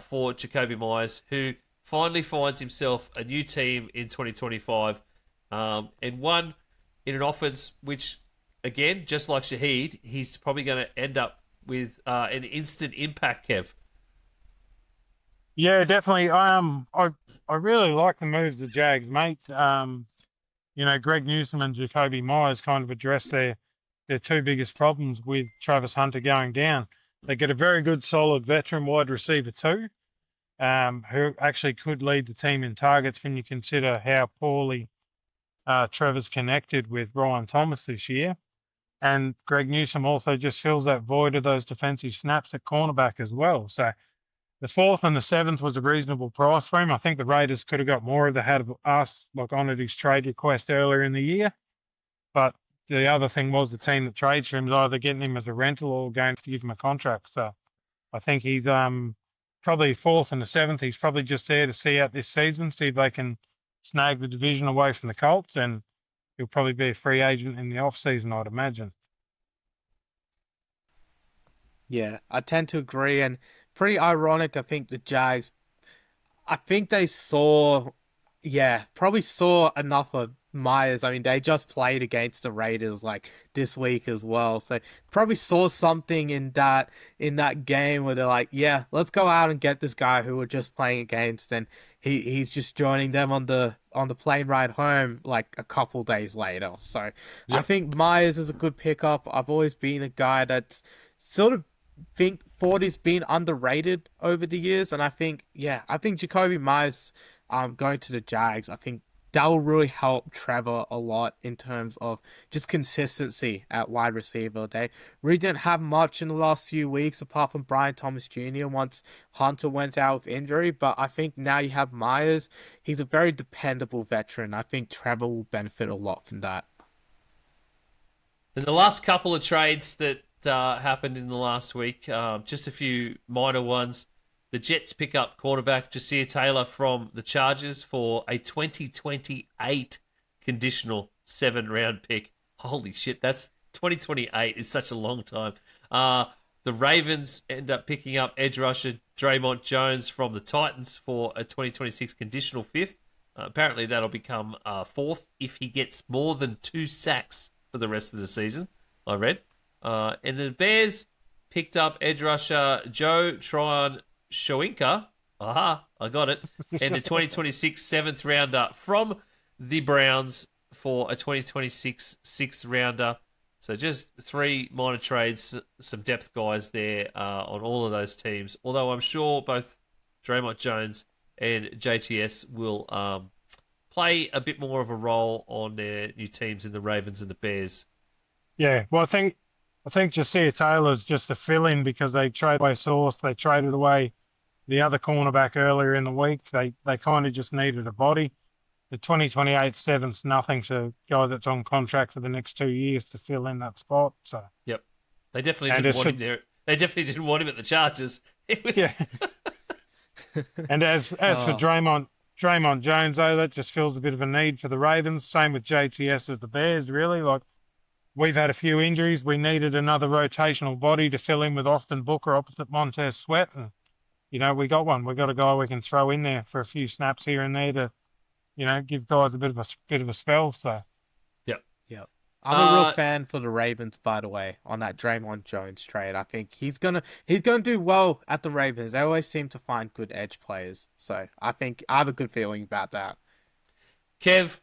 [SPEAKER 2] for Jacoby Myers, who finally finds himself a new team in 2025, and one in an offense which, again, just like Shaheed, he's probably going to end up with an instant impact, Kev.
[SPEAKER 4] Yeah, definitely. I really like the moves the Jags made. Greg Newsome and Jacoby Myers kind of addressed their two biggest problems with Travis Hunter going down. They get a very good, solid veteran wide receiver too, who actually could lead the team in targets when you consider how poorly Trevor's connected with Brian Thomas this year. And Greg Newsome also just fills that void of those defensive snaps at cornerback as well. So the 4th and the 7th was a reasonable price for him. I think the Raiders could have got more if they had asked, honored his trade request earlier in the year. But the other thing was the team that trades for him is either getting him as a rental or going to give him a contract. So I think he's probably 4th and the 7th. He's probably just there to see out this season, see if they can snag the division away from the Colts, and he'll probably be a free agent in the off-season, I'd imagine.
[SPEAKER 3] Yeah, I tend to agree, and pretty ironic, I think the Jags, I think they probably saw enough of Myers. I mean, they just played against the Raiders like this week as well, so probably saw something in that game where they're like, yeah, let's go out and get this guy who we're just playing against, and he's just joining them on the plane ride home like a couple days later. So yep. I think Myers is a good pickup. I've always been a guy that's sort of thought he's been underrated over the years, and I think Jacoby Myers going to the Jags, I think that will really help Trevor a lot in terms of just consistency at wide receiver. They really didn't have much in the last few weeks apart from Brian Thomas Jr. once Hunter went out with injury, but I think now you have Myers. He's a very dependable veteran. I think Trevor will benefit a lot from that.
[SPEAKER 2] In the last couple of trades that happened in the last week, just a few minor ones. The Jets pick up quarterback Jasir Taylor from the Chargers for a 2028 conditional 7th-round pick. Holy shit, that's 2028 is such a long time. The Ravens end up picking up edge rusher Draymond Jones from the Titans for a 2026 conditional fifth. Apparently, that'll become fourth if he gets more than 2 sacks for the rest of the season, I read. And the Bears picked up edge rusher Joe Tryon Shoinka. Aha, I got it. And the 2026 seventh rounder from the Browns for a 2026 sixth rounder. So just 3 minor trades, some depth guys there on all of those teams. Although I'm sure both Draymond Jones and JTS will play a bit more of a role on their new teams in the Ravens and the Bears.
[SPEAKER 4] Yeah, well, I think Josiah Taylor's just a fill-in because they traded away Sauce. They traded away the other cornerback earlier in the week. They kind of just needed a body. The 2028 seventh's nothing for a guy that's on contract for the next 2 years to fill in that spot. So
[SPEAKER 2] yep, they definitely didn't want him there. They definitely didn't want him at the Chargers. It was...
[SPEAKER 4] Yeah. And as for Draymond Jones, though, that just fills a bit of a need for the Ravens. Same with JTS as the Bears, really. Like, we've had a few injuries. We needed another rotational body to fill in with Austin Booker opposite Montez Sweat. And, we got one. We got a guy we can throw in there for a few snaps here and there to, give guys a bit of a spell. So,
[SPEAKER 3] Yep. I'm a real fan for the Ravens, by the way, on that Draymond Jones trade. I think he's gonna do well at the Ravens. They always seem to find good edge players. So I think I have a good feeling about that.
[SPEAKER 2] Kev,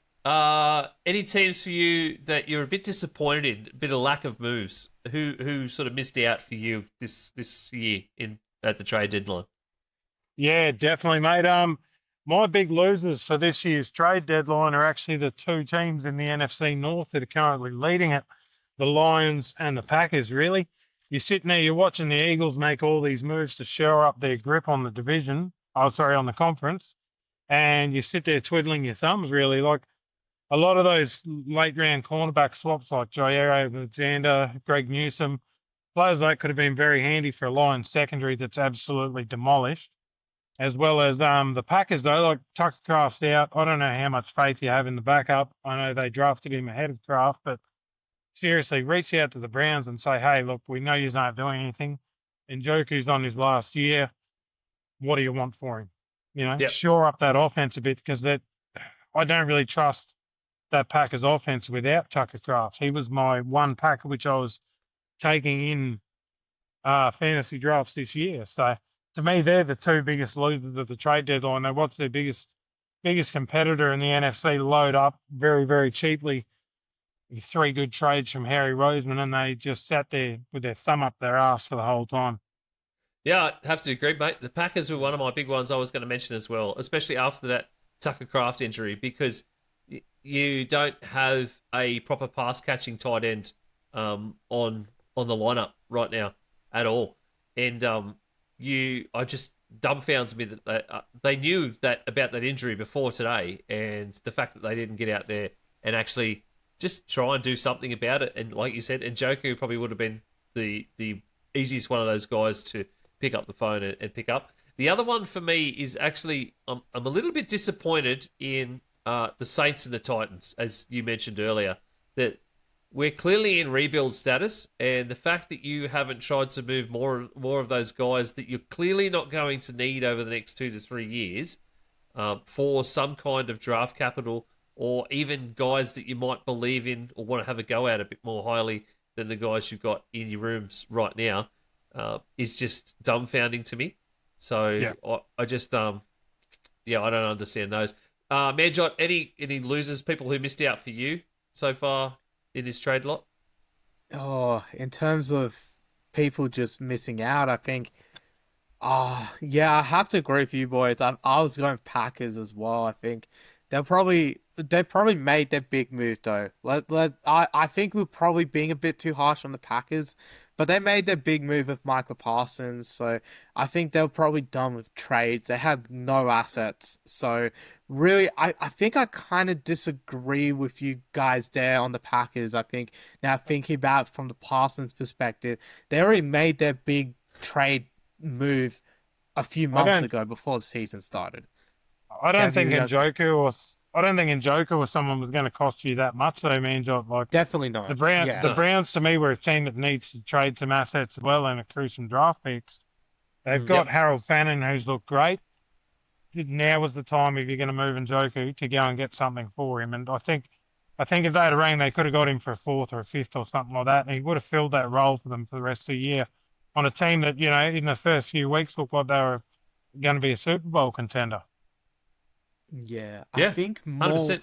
[SPEAKER 2] any teams for you that you're a bit disappointed in, a bit of lack of moves? Who sort of missed out for you this year at the trade deadline?
[SPEAKER 4] Yeah, definitely, mate. My big losers for this year's trade deadline are actually the 2 teams in the NFC North that are currently leading it, the Lions and the Packers, really. You're sitting there, you're watching the Eagles make all these moves to shore up their grip on the on the conference, and you sit there twiddling your thumbs, really. Like, a lot of those late-round cornerback swaps like Jair Alexander, Greg Newsome, players that could have been very handy for a Lions secondary that's absolutely demolished. As well as the Packers, though, like Tucker Kraft's out. I don't know how much faith you have in the backup. I know they drafted him ahead of Kraft, but seriously, reach out to the Browns and say, hey, look, we know you're not doing anything. Njoku's on his last year. What do you want for him? Shore up that offense a bit because I don't really trust that Packers offense without Tucker Kraft. He was my one Packer which I was taking in fantasy drafts this year. So, to me, they're the 2 biggest losers of the trade deadline. They watch their biggest competitor in the NFC load up very, very cheaply with 3 good trades from Harry Roseman, and they just sat there with their thumb up their ass for the whole time.
[SPEAKER 2] Yeah, I have to agree, mate. The Packers were one of my big ones I was going to mention as well, especially after that Tucker Kraft injury, because you don't have a proper pass-catching tight end on the lineup right now at all. And I just dumbfounds me that they knew that about that injury before today, and the fact that they didn't get out there and actually just try and do something about it. And like you said, Njoku probably would have been the easiest one of those guys to pick up the phone and pick up. The other one for me is actually I'm a little bit disappointed in the Saints and the Titans, as you mentioned earlier, that we're clearly in rebuild status, and the fact that you haven't tried to move more of those guys that you're clearly not going to need over the next 2 to 3 years for some kind of draft capital, or even guys that you might believe in or want to have a go at a bit more highly than the guys you've got in your rooms right now, is just dumbfounding to me. So yeah. I just I don't understand those. Manjot, any losers, people who missed out for you so far in this trade lot?
[SPEAKER 3] Oh, in terms of people just missing out, I think, I have to agree with you boys. I was going Packers as well. I think they probably made their big move though. I think we're probably being a bit too harsh on the Packers, but they made their big move with Michael Parsons. So I think they're probably done with trades. They have no assets. So really, I think I kind of disagree with you guys there on the Packers. I think now thinking about it from the Parsons perspective, they already made their big trade move a few months ago before the season started.
[SPEAKER 4] I don't think Njoku or someone was going to cost you that much, though, Manjot. Like,
[SPEAKER 3] definitely not.
[SPEAKER 4] The Browns, to me, were a team that needs to trade some assets as well and accrue some draft picks. They've got Harold Fannin, who's looked great. Now was the time, if you're going to move Njoku, to go and get something for him. And I think if they had rang, they could have got him for a fourth or a fifth or something like that, and he would have filled that role for them for the rest of the year on a team that, in the first few weeks looked like they were going to be a Super Bowl contender.
[SPEAKER 3] Yeah, I think more.
[SPEAKER 2] 100%.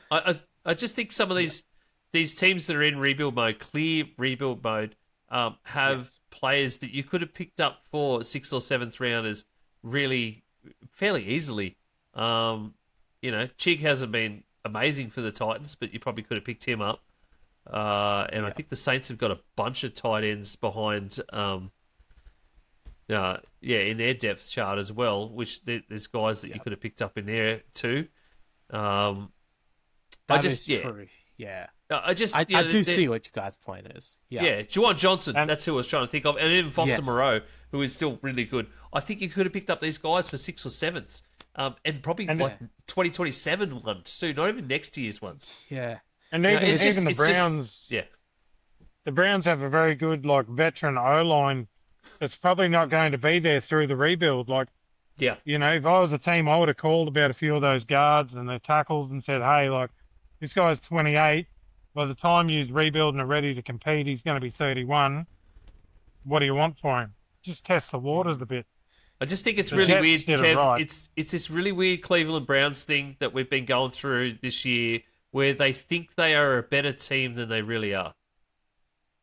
[SPEAKER 2] I just think some of these teams that are in rebuild mode, clear rebuild mode, have players that you could have picked up for 6th or 7th rounders really fairly easily. Chig hasn't been amazing for the Titans, but you probably could have picked him up. I think the Saints have got a bunch of tight ends behind, in their depth chart as well, which there's guys that you could have picked up in there too.
[SPEAKER 3] True. Yeah. I do see what you guys' point is. Yeah,
[SPEAKER 2] Juwan Johnson, that's who I was trying to think of. And even Foster Moreau, who is still really good. I think you could have picked up these guys for 6th or 7th. And probably 2027 ones too, not even next year's ones.
[SPEAKER 3] Yeah.
[SPEAKER 4] And even the Browns... The Browns have a very good veteran O-line that's probably not going to be there through the rebuild. If I was a team, I would have called about a few of those guards and their tackles and said, hey, this guy's 28. By the time you rebuild and are ready to compete, he's going to be 31. What do you want for him? Just test the waters a bit.
[SPEAKER 2] I just think it's really weird, Kev. It's this really weird Cleveland Browns thing that we've been going through this year where they think they are a better team than they really are.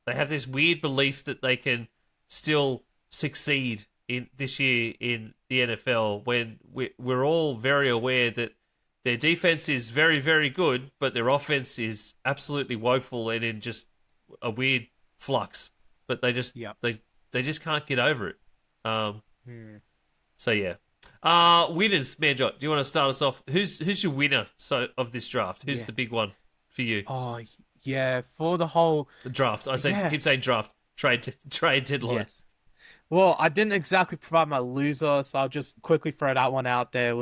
[SPEAKER 2] They have this weird belief that they can still succeed in this year in the NFL when we're all very aware that their defense is very, very good, but their offense is absolutely woeful and in just a weird flux. But they just they just can't get over it. So winners, Manjot. Do you want to start us off? Who's your winner of this draft? Who's the big one for you?
[SPEAKER 3] Oh yeah, for the whole
[SPEAKER 2] draft. Keep saying draft. Trade deadline. Yes.
[SPEAKER 3] Well, I didn't exactly provide my loser, so I'll just quickly throw that one out there.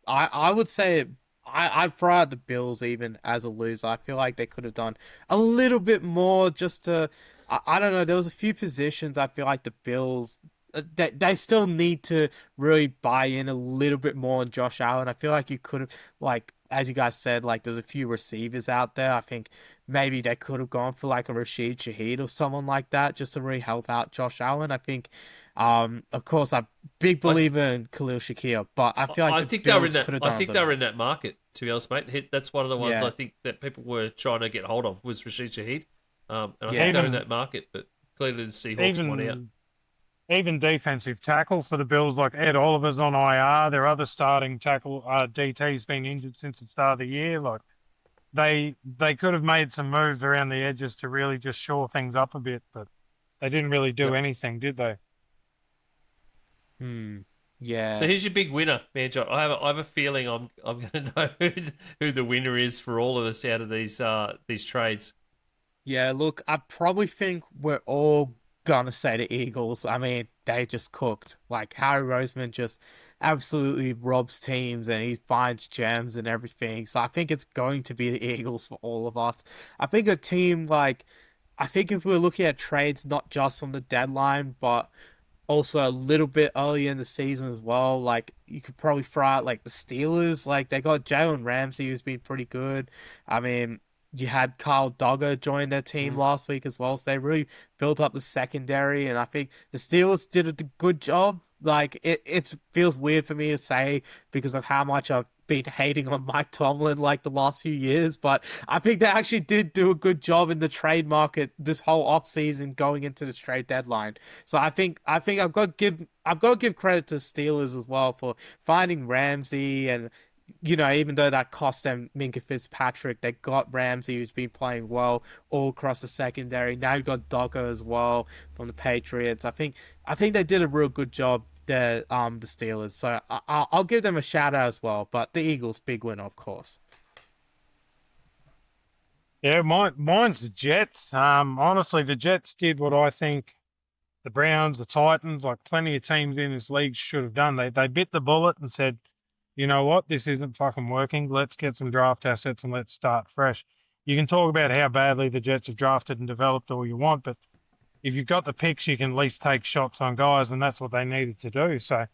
[SPEAKER 3] I would say I'd throw out the Bills even as a loser. I feel like they could have done a little bit more just to... I don't know, there was a few positions I feel like the Bills... They still need to really buy in a little bit more on Josh Allen. I feel like you could have, as you guys said, there's a few receivers out there. I think maybe they could have gone for a Rashid Shaheed or someone like that just to really help out Josh Allen. I think, of course, I'm a big believer in Khalil Shakir, but I feel like they were
[SPEAKER 2] in that market, to be honest, mate. That's one of the ones I think that people were trying to get hold of was Rashid Shaheed. And I think they're in that market, but clearly the Seahawks won out.
[SPEAKER 4] Even defensive tackle for the Bills, Ed Oliver's on IR. Their other starting tackle, DT's been injured since the start of the year. They could have made some moves around the edges to really just shore things up a bit, but they didn't really do anything, did they?
[SPEAKER 3] Yeah.
[SPEAKER 2] So here's your big winner, Manjot. I have a feeling I'm going to know who the winner is for all of us out of these trades.
[SPEAKER 3] Yeah, look, I probably think we're all gonna say the Eagles. I mean, they just cooked. Harry Roseman just absolutely robs teams and he finds gems and everything. So I think it's going to be the Eagles for all of us. I think a team I think if we're looking at trades not just from the deadline, but also a little bit earlier in the season as well, you could probably throw out the Steelers. They got Jalen Ramsey, who's been pretty good. I mean, you had Kyle Duggar join their team last week as well, so they really built up the secondary, and I think the Steelers did a good job. It feels weird for me to say because of how much I've been hating on Mike Tomlin the last few years, but I think they actually did do a good job in the trade market this whole offseason going into the trade deadline. So I think I've got to give credit to the Steelers as well for finding Ramsey and even though that cost them Minkah Fitzpatrick, they got Ramsey, who's been playing well all across the secondary. Now you've got Duggar as well from the Patriots. I think they did a real good job there, the Steelers. So I'll give them a shout out as well. But the Eagles, big winner, of course.
[SPEAKER 4] Yeah, mine's the Jets. Honestly, the Jets did what I think the Browns, the Titans, plenty of teams in this league should have done. They bit the bullet and said, you know what, this isn't fucking working. Let's get some draft assets and let's start fresh. You can talk about how badly the Jets have drafted and developed all you want, but if you've got the picks, you can at least take shots on guys, and that's what they needed to do. So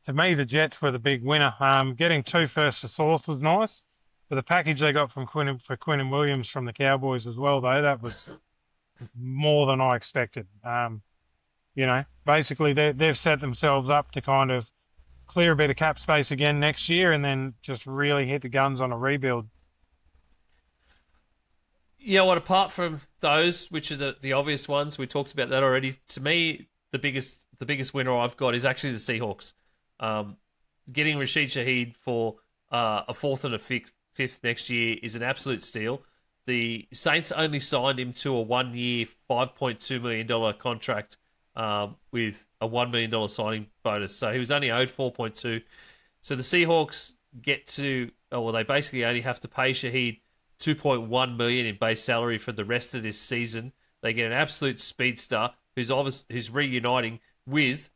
[SPEAKER 4] to me, the Jets were the big winner. Getting 2 firsts for Sauce was nice. But the package they got from Quinn Williams from the Cowboys as well, though, that was more than I expected. Basically they've set themselves up to kind of clear a bit of cap space again next year and then just really hit the guns on a rebuild.
[SPEAKER 2] You know what, apart from those, which are the obvious ones, we talked about that already, to me, the biggest winner I've got is actually the Seahawks. Getting Rashid Shaheed for a 4th and a 5th next year is an absolute steal. The Saints only signed him to a 1-year, $5.2 million contract with a $1 million signing bonus. So he was only owed 4.2. So the Seahawks they basically only have to pay Shaheed $2.1 million in base salary for the rest of this season. They get an absolute speedster who's reuniting with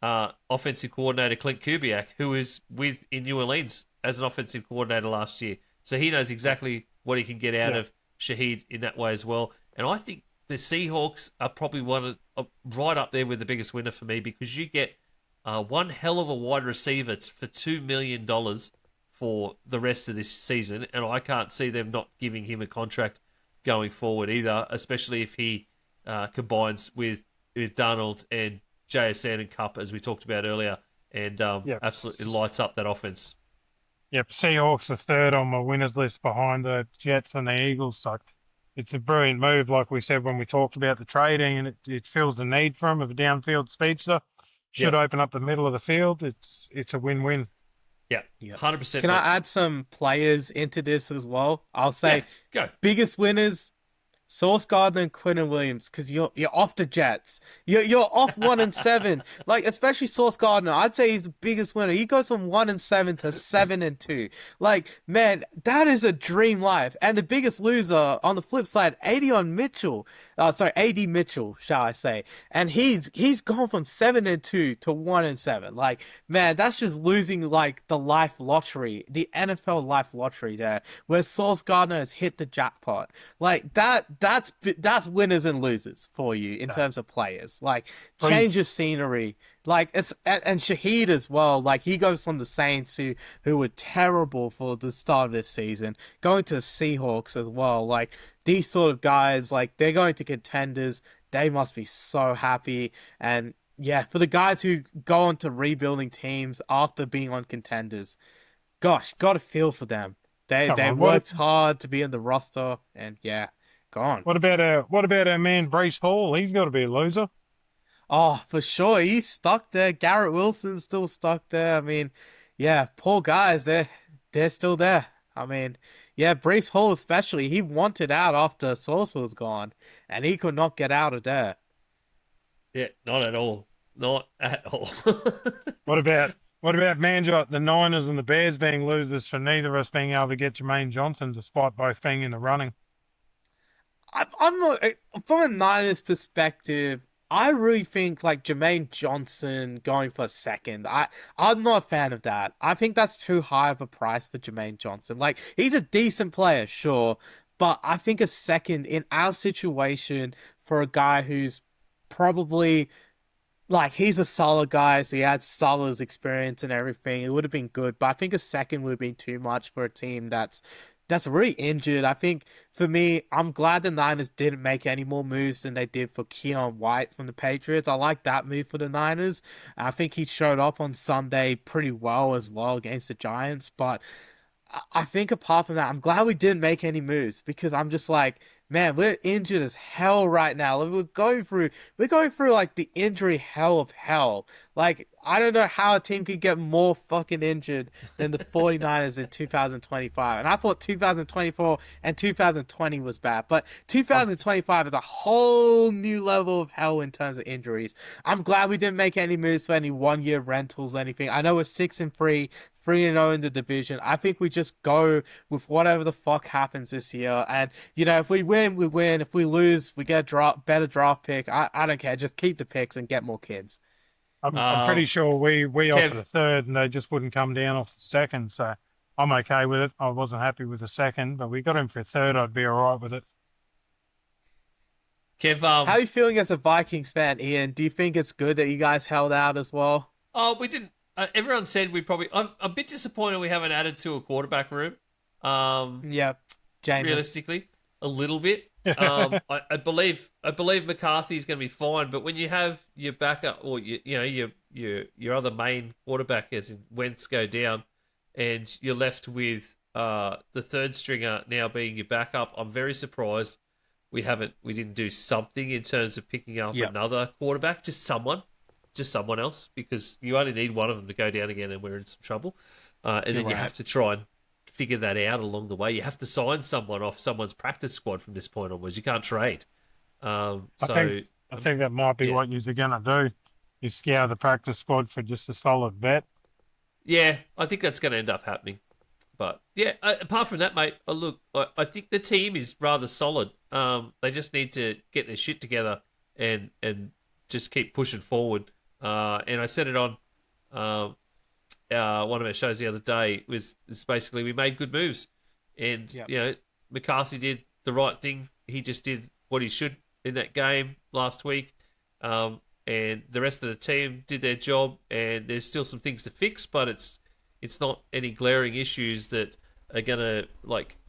[SPEAKER 2] offensive coordinator Clint Kubiak, who was in New Orleans as an offensive coordinator last year. So he knows exactly what he can get out of Shaheed in that way as well. And I think the Seahawks are probably right up there with the biggest winner for me, because you get one hell of a wide receiver for $2 million for the rest of this season, and I can't see them not giving him a contract going forward either, especially if he combines with Darnold and JSN and Cup, as we talked about earlier, and absolutely lights up that offense.
[SPEAKER 4] Yep, Seahawks are 3rd on my winners list behind the Jets and the Eagles. So it's a brilliant move, like we said when we talked about the trading, and it fills the need for them of a downfield speedster. Should open up the middle of the field. It's a win-win.
[SPEAKER 2] Yeah, 100%.
[SPEAKER 3] Can I add some players into this as well? I'll say
[SPEAKER 2] go.
[SPEAKER 3] Biggest winners, Sauce Gardner and Quinn Williams, because you're off the Jets. You're off 1-7. Like, especially Sauce Gardner, I'd say he's the biggest winner. He goes from 1-7 to 7-2. Like, man, that is a dream life. And the biggest loser on the flip side, AD Mitchell, shall I say? And he's gone from 7-2 to 1-7. Like, man, that's just losing like the life lottery, the NFL life lottery there, where Sauce Gardner has hit the jackpot. Like that's winners and losers for you in terms of players. Like, change of scenery. Like, it's and Shaheed as well. Like, he goes from the Saints who were terrible for the start of this season, going to the Seahawks as well. Like, these sort of guys, like, they're going to contenders. They must be so happy. And yeah, for the guys who go on to rebuilding teams after being on contenders, gosh, got a feel for them. They worked hard to be in the roster, and yeah, gone.
[SPEAKER 4] What about our man Breece Hall? He's got to be a loser.
[SPEAKER 3] Oh, for sure. He's stuck there. Garrett Wilson's still stuck there. I mean, yeah, poor guys. They're still there. I mean, yeah, Breece Hall especially. He wanted out after Sauce was gone, and he could not get out of there.
[SPEAKER 2] Yeah, not at all. Not at all.
[SPEAKER 4] What about Manjot, the Niners and the Bears being losers for neither of us being able to get Jermaine Johnson, despite both being in the running?
[SPEAKER 3] I'm not, from a Niners perspective, I really think like Jermaine Johnson going for a second. I'm not a fan of that. I think that's too high of a price for Jermaine Johnson. Like, he's a decent player, sure, but I think a second in our situation for a guy who's probably, like, he's a solid guy, so he has Salah's experience and everything. It would have been good, but I think a second would have been too much for a team that's really injured. I think, for me, I'm glad the Niners didn't make any more moves than they did for Keon White from the Patriots. I like that move for the Niners. I think he showed up on Sunday pretty well as well against the Giants, but I think apart from that, I'm glad we didn't make any moves, because I'm just like, man, we're injured as hell right now. We're going through like the injury hell of hell. Like, I don't know how a team could get more fucking injured than the 49ers in 2025. And I thought 2024 and 2020 was bad, but 2025 is a whole new level of hell in terms of injuries. I'm glad we didn't make any moves for any 1-year rentals or anything. I know we're 6-3, 3-0 in the division. I think we just go with whatever the fuck happens this year. And, you know, if we win, we win. If we lose, we get a better draft pick. I don't care. Just keep the picks and get more kids.
[SPEAKER 4] I'm pretty sure we offered a third and they just wouldn't come down off the second. So I'm okay with it. I wasn't happy with the second, but we got him for a third. I'd be all right with it.
[SPEAKER 2] Kev,
[SPEAKER 3] How are you feeling as a Vikings fan, Ian? Do you think it's good that you guys held out as well?
[SPEAKER 2] oh, we didn't. Everyone said we probably. I'm a bit disappointed we haven't added to a quarterback room.
[SPEAKER 3] Yeah, Jameis.
[SPEAKER 2] Realistically, a little bit. I believe McCarthy's going to be fine, but when you have your backup or your other main quarterback, as in Wentz, go down, and you're left with the third stringer now being your backup, I'm very surprised we didn't do something in terms of picking up another quarterback, just someone else, because you only need one of them to go down again, and we're in some trouble. And then you have to try and figure that out along the way. You have to sign someone off someone's practice squad from this point onwards. You can't trade. I
[SPEAKER 4] think that might be what you're going to do. You scour the practice squad for just a solid vet.
[SPEAKER 2] Yeah, I think that's going to end up happening. But yeah, apart from that, mate, look, I think the team is rather solid. They just need to get their shit together and just keep pushing forward. And I said it on one of our shows the other day, was basically we made good moves. And, McCarthy did the right thing. He just did what he should in that game last week. And the rest of the team did their job, and there's still some things to fix, but it's not any glaring issues that are going to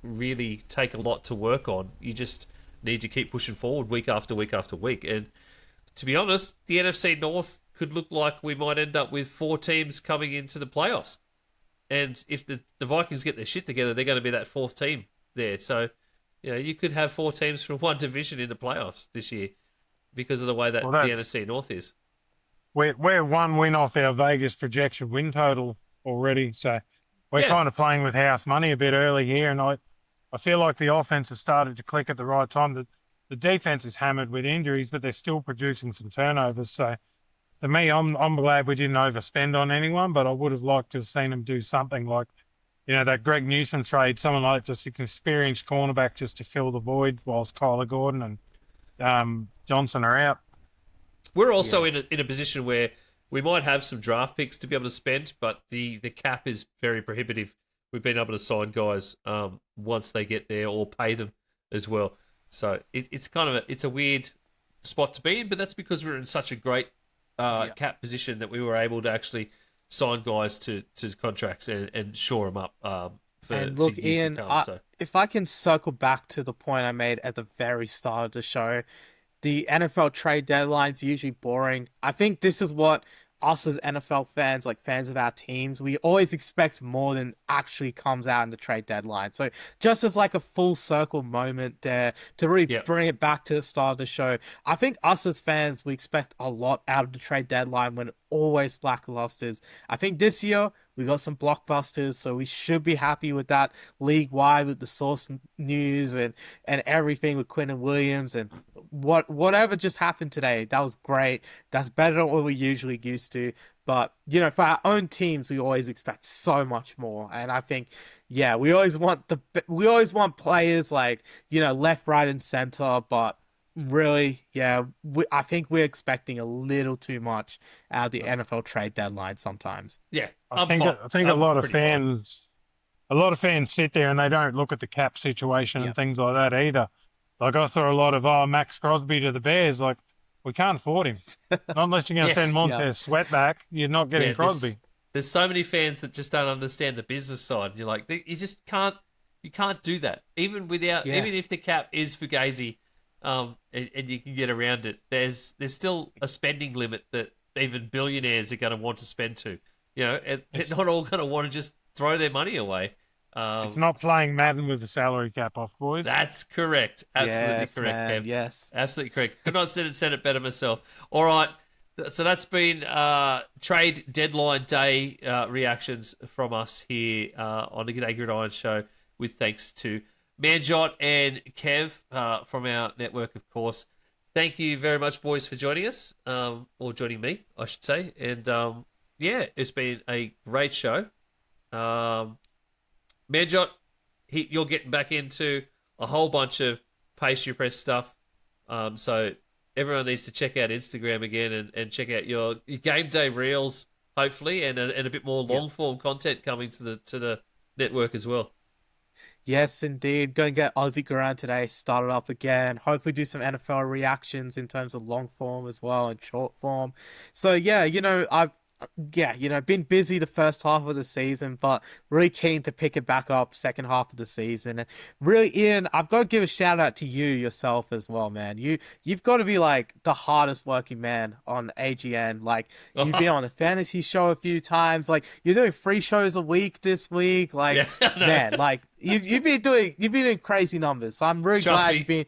[SPEAKER 2] really take a lot to work on. You just need to keep pushing forward week after week after week. And to be honest, the NFC North could look like we might end up with 4 teams coming into the playoffs. And if the Vikings get their shit together, they're going to be that 4th team there. So, you could have 4 teams from one division in the playoffs this year because of the way that the NFC North is.
[SPEAKER 4] We're 1 win off our Vegas projection win total already, so we're kind of playing with house money a bit early here, and I feel like the offense has started to click at the right time. The defense is hammered with injuries, but they're still producing some turnovers. So to me, I'm glad we didn't overspend on anyone, but I would have liked to have seen them do something like, that Greg Newsom trade, someone like just an experienced cornerback just to fill the void whilst Kyler Gordon and Johnson are out.
[SPEAKER 2] We're also in a position where we might have some draft picks to be able to spend, but the cap is very prohibitive. We've been able to sign guys once they get there, or pay them as well. So it's kind of it's a weird spot to be in, but that's because we're in such a great cap position that we were able to actually sign guys to contracts and shore them up.
[SPEAKER 3] And look, Ian,
[SPEAKER 2] come,
[SPEAKER 3] if I can circle back to the point I made at the very start of the show, the NFL trade deadline's usually boring. I think this is what us as NFL fans, fans of our teams, we always expect more than actually comes out in the trade deadline. So just as a full circle moment there to really bring it back to the start of the show, I think us as fans, we expect a lot out of the trade deadline when it always blacklusters. I think this year we got some blockbusters, so we should be happy with that league-wide with the Sauce news and everything with Quentin Williams and whatever just happened today. That was great. That's better than what we usually used to. But, for our own teams, we always expect so much more. And I think, we always want players left, right, and center, but really, I think we're expecting a little too much out of the NFL trade deadline sometimes.
[SPEAKER 2] Yeah,
[SPEAKER 4] I think a lot of fans sit there and they don't look at the cap situation and things like that either. I saw a lot of Max Crosby to the Bears. We can't afford him. Not unless you're going to send Montez Sweat back. You're not getting Crosby.
[SPEAKER 2] There's so many fans that just don't understand the business side. You're like, you just can't. You can't do that. Even if the cap is Fugazi. And you can get around it. There's still a spending limit that even billionaires are going to want to spend to. And they're not all going to want to just throw their money away.
[SPEAKER 4] It's not playing Madden with the salary cap off, boys.
[SPEAKER 2] That's correct. Absolutely correct,
[SPEAKER 3] man.
[SPEAKER 2] Kev.
[SPEAKER 3] Yes.
[SPEAKER 2] Absolutely correct. Could not said it better myself. All right. So that's been trade deadline day reactions from us here on the Gday Gridiron show, with thanks to Manjot and Kev from our network, of course. Thank you very much, boys, for joining us, or joining me, I should say. And it's been a great show. Manjot, you're getting back into a whole bunch of pastry press stuff. So everyone needs to check out Instagram again and check out your game day reels, hopefully, and a bit more long form content coming to the network as well.
[SPEAKER 3] Yes, indeed. Going to get Aussie Garand today started up again. Hopefully do some NFL reactions in terms of long form as well and short form. So yeah, been busy the first half of the season, but really keen to pick it back up second half of the season. And really, Ian, I've got to give a shout out to you yourself as well, man. You've got to be like the hardest working man on AGN. Like you've been on a fantasy show a few times. Like you're doing 3 shows a week this week. Like man, like you've been doing crazy numbers. So I'm really glad you've been.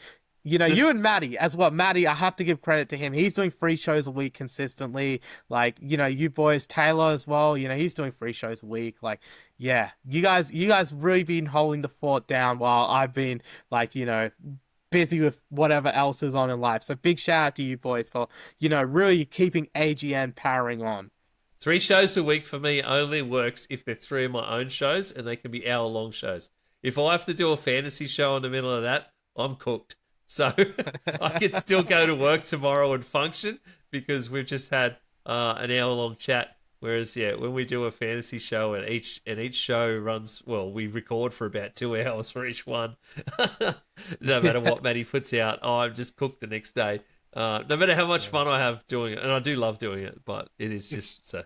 [SPEAKER 3] You and Matty as well. Matty, I have to give credit to him. He's doing 3 shows a week consistently. Like, you boys, Taylor as well, he's doing 3 shows a week. Like, yeah, you guys really been holding the fort down while I've been like, busy with whatever else is on in life. So big shout out to you boys for, really keeping AGN powering on.
[SPEAKER 2] 3 shows a week for me only works if they're 3 of my own shows and they can be hour-long shows. If I have to do a fantasy show in the middle of that, I'm cooked. So I could still go to work tomorrow and function because we've just had an hour-long chat. Whereas, when we do a fantasy show and each show runs, well, we record for about 2 hours for each one. No matter what Matty puts out, I'm just cooked the next day. No matter how much fun I have doing it, and I do love doing it, but it is just so.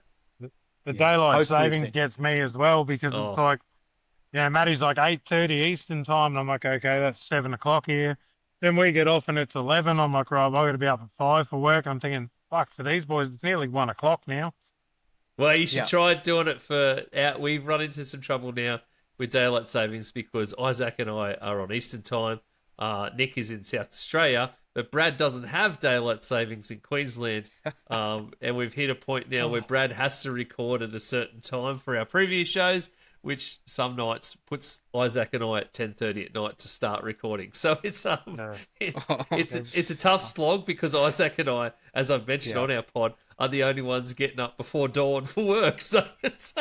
[SPEAKER 4] The daylight savings gets me as well because it's like, Matty's like 8:30 Eastern time, and I'm like, okay, that's 7 o'clock here. Then we get off and it's 11. I'm like, right, I've got to be up at 5 for work. I'm thinking, fuck, for these boys, it's nearly 1 o'clock now.
[SPEAKER 2] Well, you should try doing it we've run into some trouble now with daylight savings because Isaac and I are on Eastern time. Nick is in South Australia, but Brad doesn't have daylight savings in Queensland. And we've hit a point now where Brad has to record at a certain time for our preview shows, which some nights puts Isaac and I at 10:30 at night to start recording. So it's a tough slog because Isaac and I, as I've mentioned on our pod, are the only ones getting up before dawn for work. So it's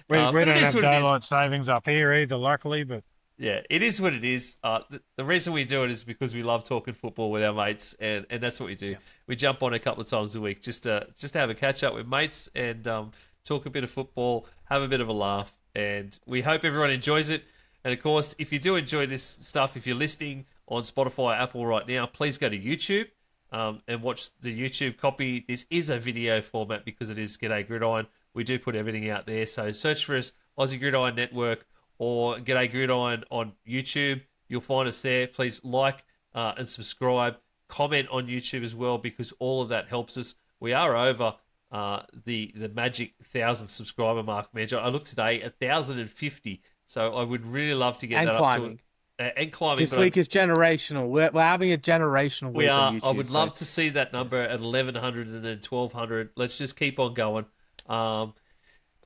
[SPEAKER 4] we don't have daylight savings up here either, luckily. But
[SPEAKER 2] yeah, it is what it is. The reason we do it is because we love talking football with our mates, and that's what we do. Yeah. We jump on a couple of times a week just to have a catch up with mates and talk a bit of football, have a bit of a laugh. And we hope everyone enjoys it. And, of course, if you do enjoy this stuff, if you're listening on Spotify, Apple right now, please go to YouTube and watch the YouTube copy. This is a video format because it is Gday Gridiron. We do put everything out there. So search for us, Aussie Gridiron Network or Gday Gridiron on YouTube. You'll find us there. Please like and subscribe. Comment on YouTube as well because all of that helps us. We are over the magic 1,000 subscriber mark, Manjot. I looked today, 1,050. So I would really love to get that
[SPEAKER 3] climbing.
[SPEAKER 2] Up to and climbing.
[SPEAKER 3] This week is generational. We're having a generational week on YouTube.
[SPEAKER 2] I would love to see that number at 1,100 and then 1,200. Let's just keep on going.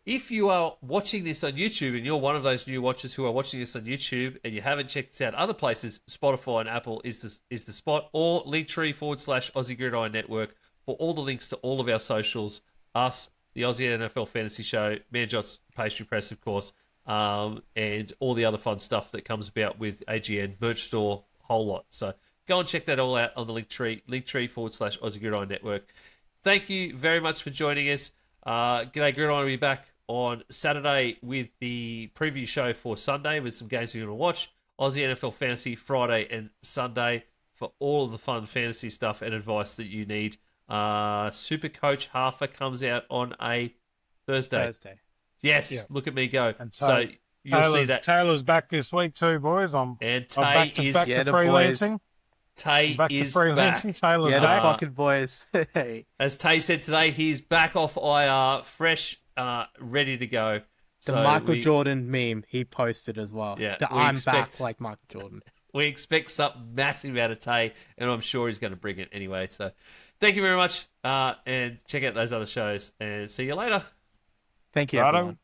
[SPEAKER 2] If you are watching this on YouTube and you're one of those new watchers who are watching this on YouTube and you haven't checked this out other places, Spotify and Apple is the spot, or linktree/Aussie Gridiron Network for all the links to all of our socials, us, the Aussie NFL Fantasy Show, Manjot's Pastry Press, of course, and all the other fun stuff that comes about with AGN, merch store, whole lot. So go and check that all out on the linktree/Aussie Gridiron Network. Thank you very much for joining us. G'day Gridiron will be back on Saturday with the preview show for Sunday with some games you're going to watch. Aussie NFL Fantasy Friday and Sunday for all of the fun fantasy stuff and advice that you need. Super Coach Halfer comes out on a Thursday. Yes, Look at me go. So you'll see that.
[SPEAKER 4] Taylor's back this week too, boys. I'm back to freelancing.
[SPEAKER 2] Tay is back.
[SPEAKER 4] Taylor's
[SPEAKER 3] the
[SPEAKER 4] back.
[SPEAKER 3] fucking boys.
[SPEAKER 2] As Tay said today, he's back off IR, fresh, ready to go.
[SPEAKER 3] The Michael Jordan meme he posted as well.
[SPEAKER 2] Yeah,
[SPEAKER 3] I'm back like Michael Jordan.
[SPEAKER 2] We expect something massive out of Tay, and I'm sure he's going to bring it anyway. So thank you very much, and check out those other shows, and see you later.
[SPEAKER 3] Thank you, everyone.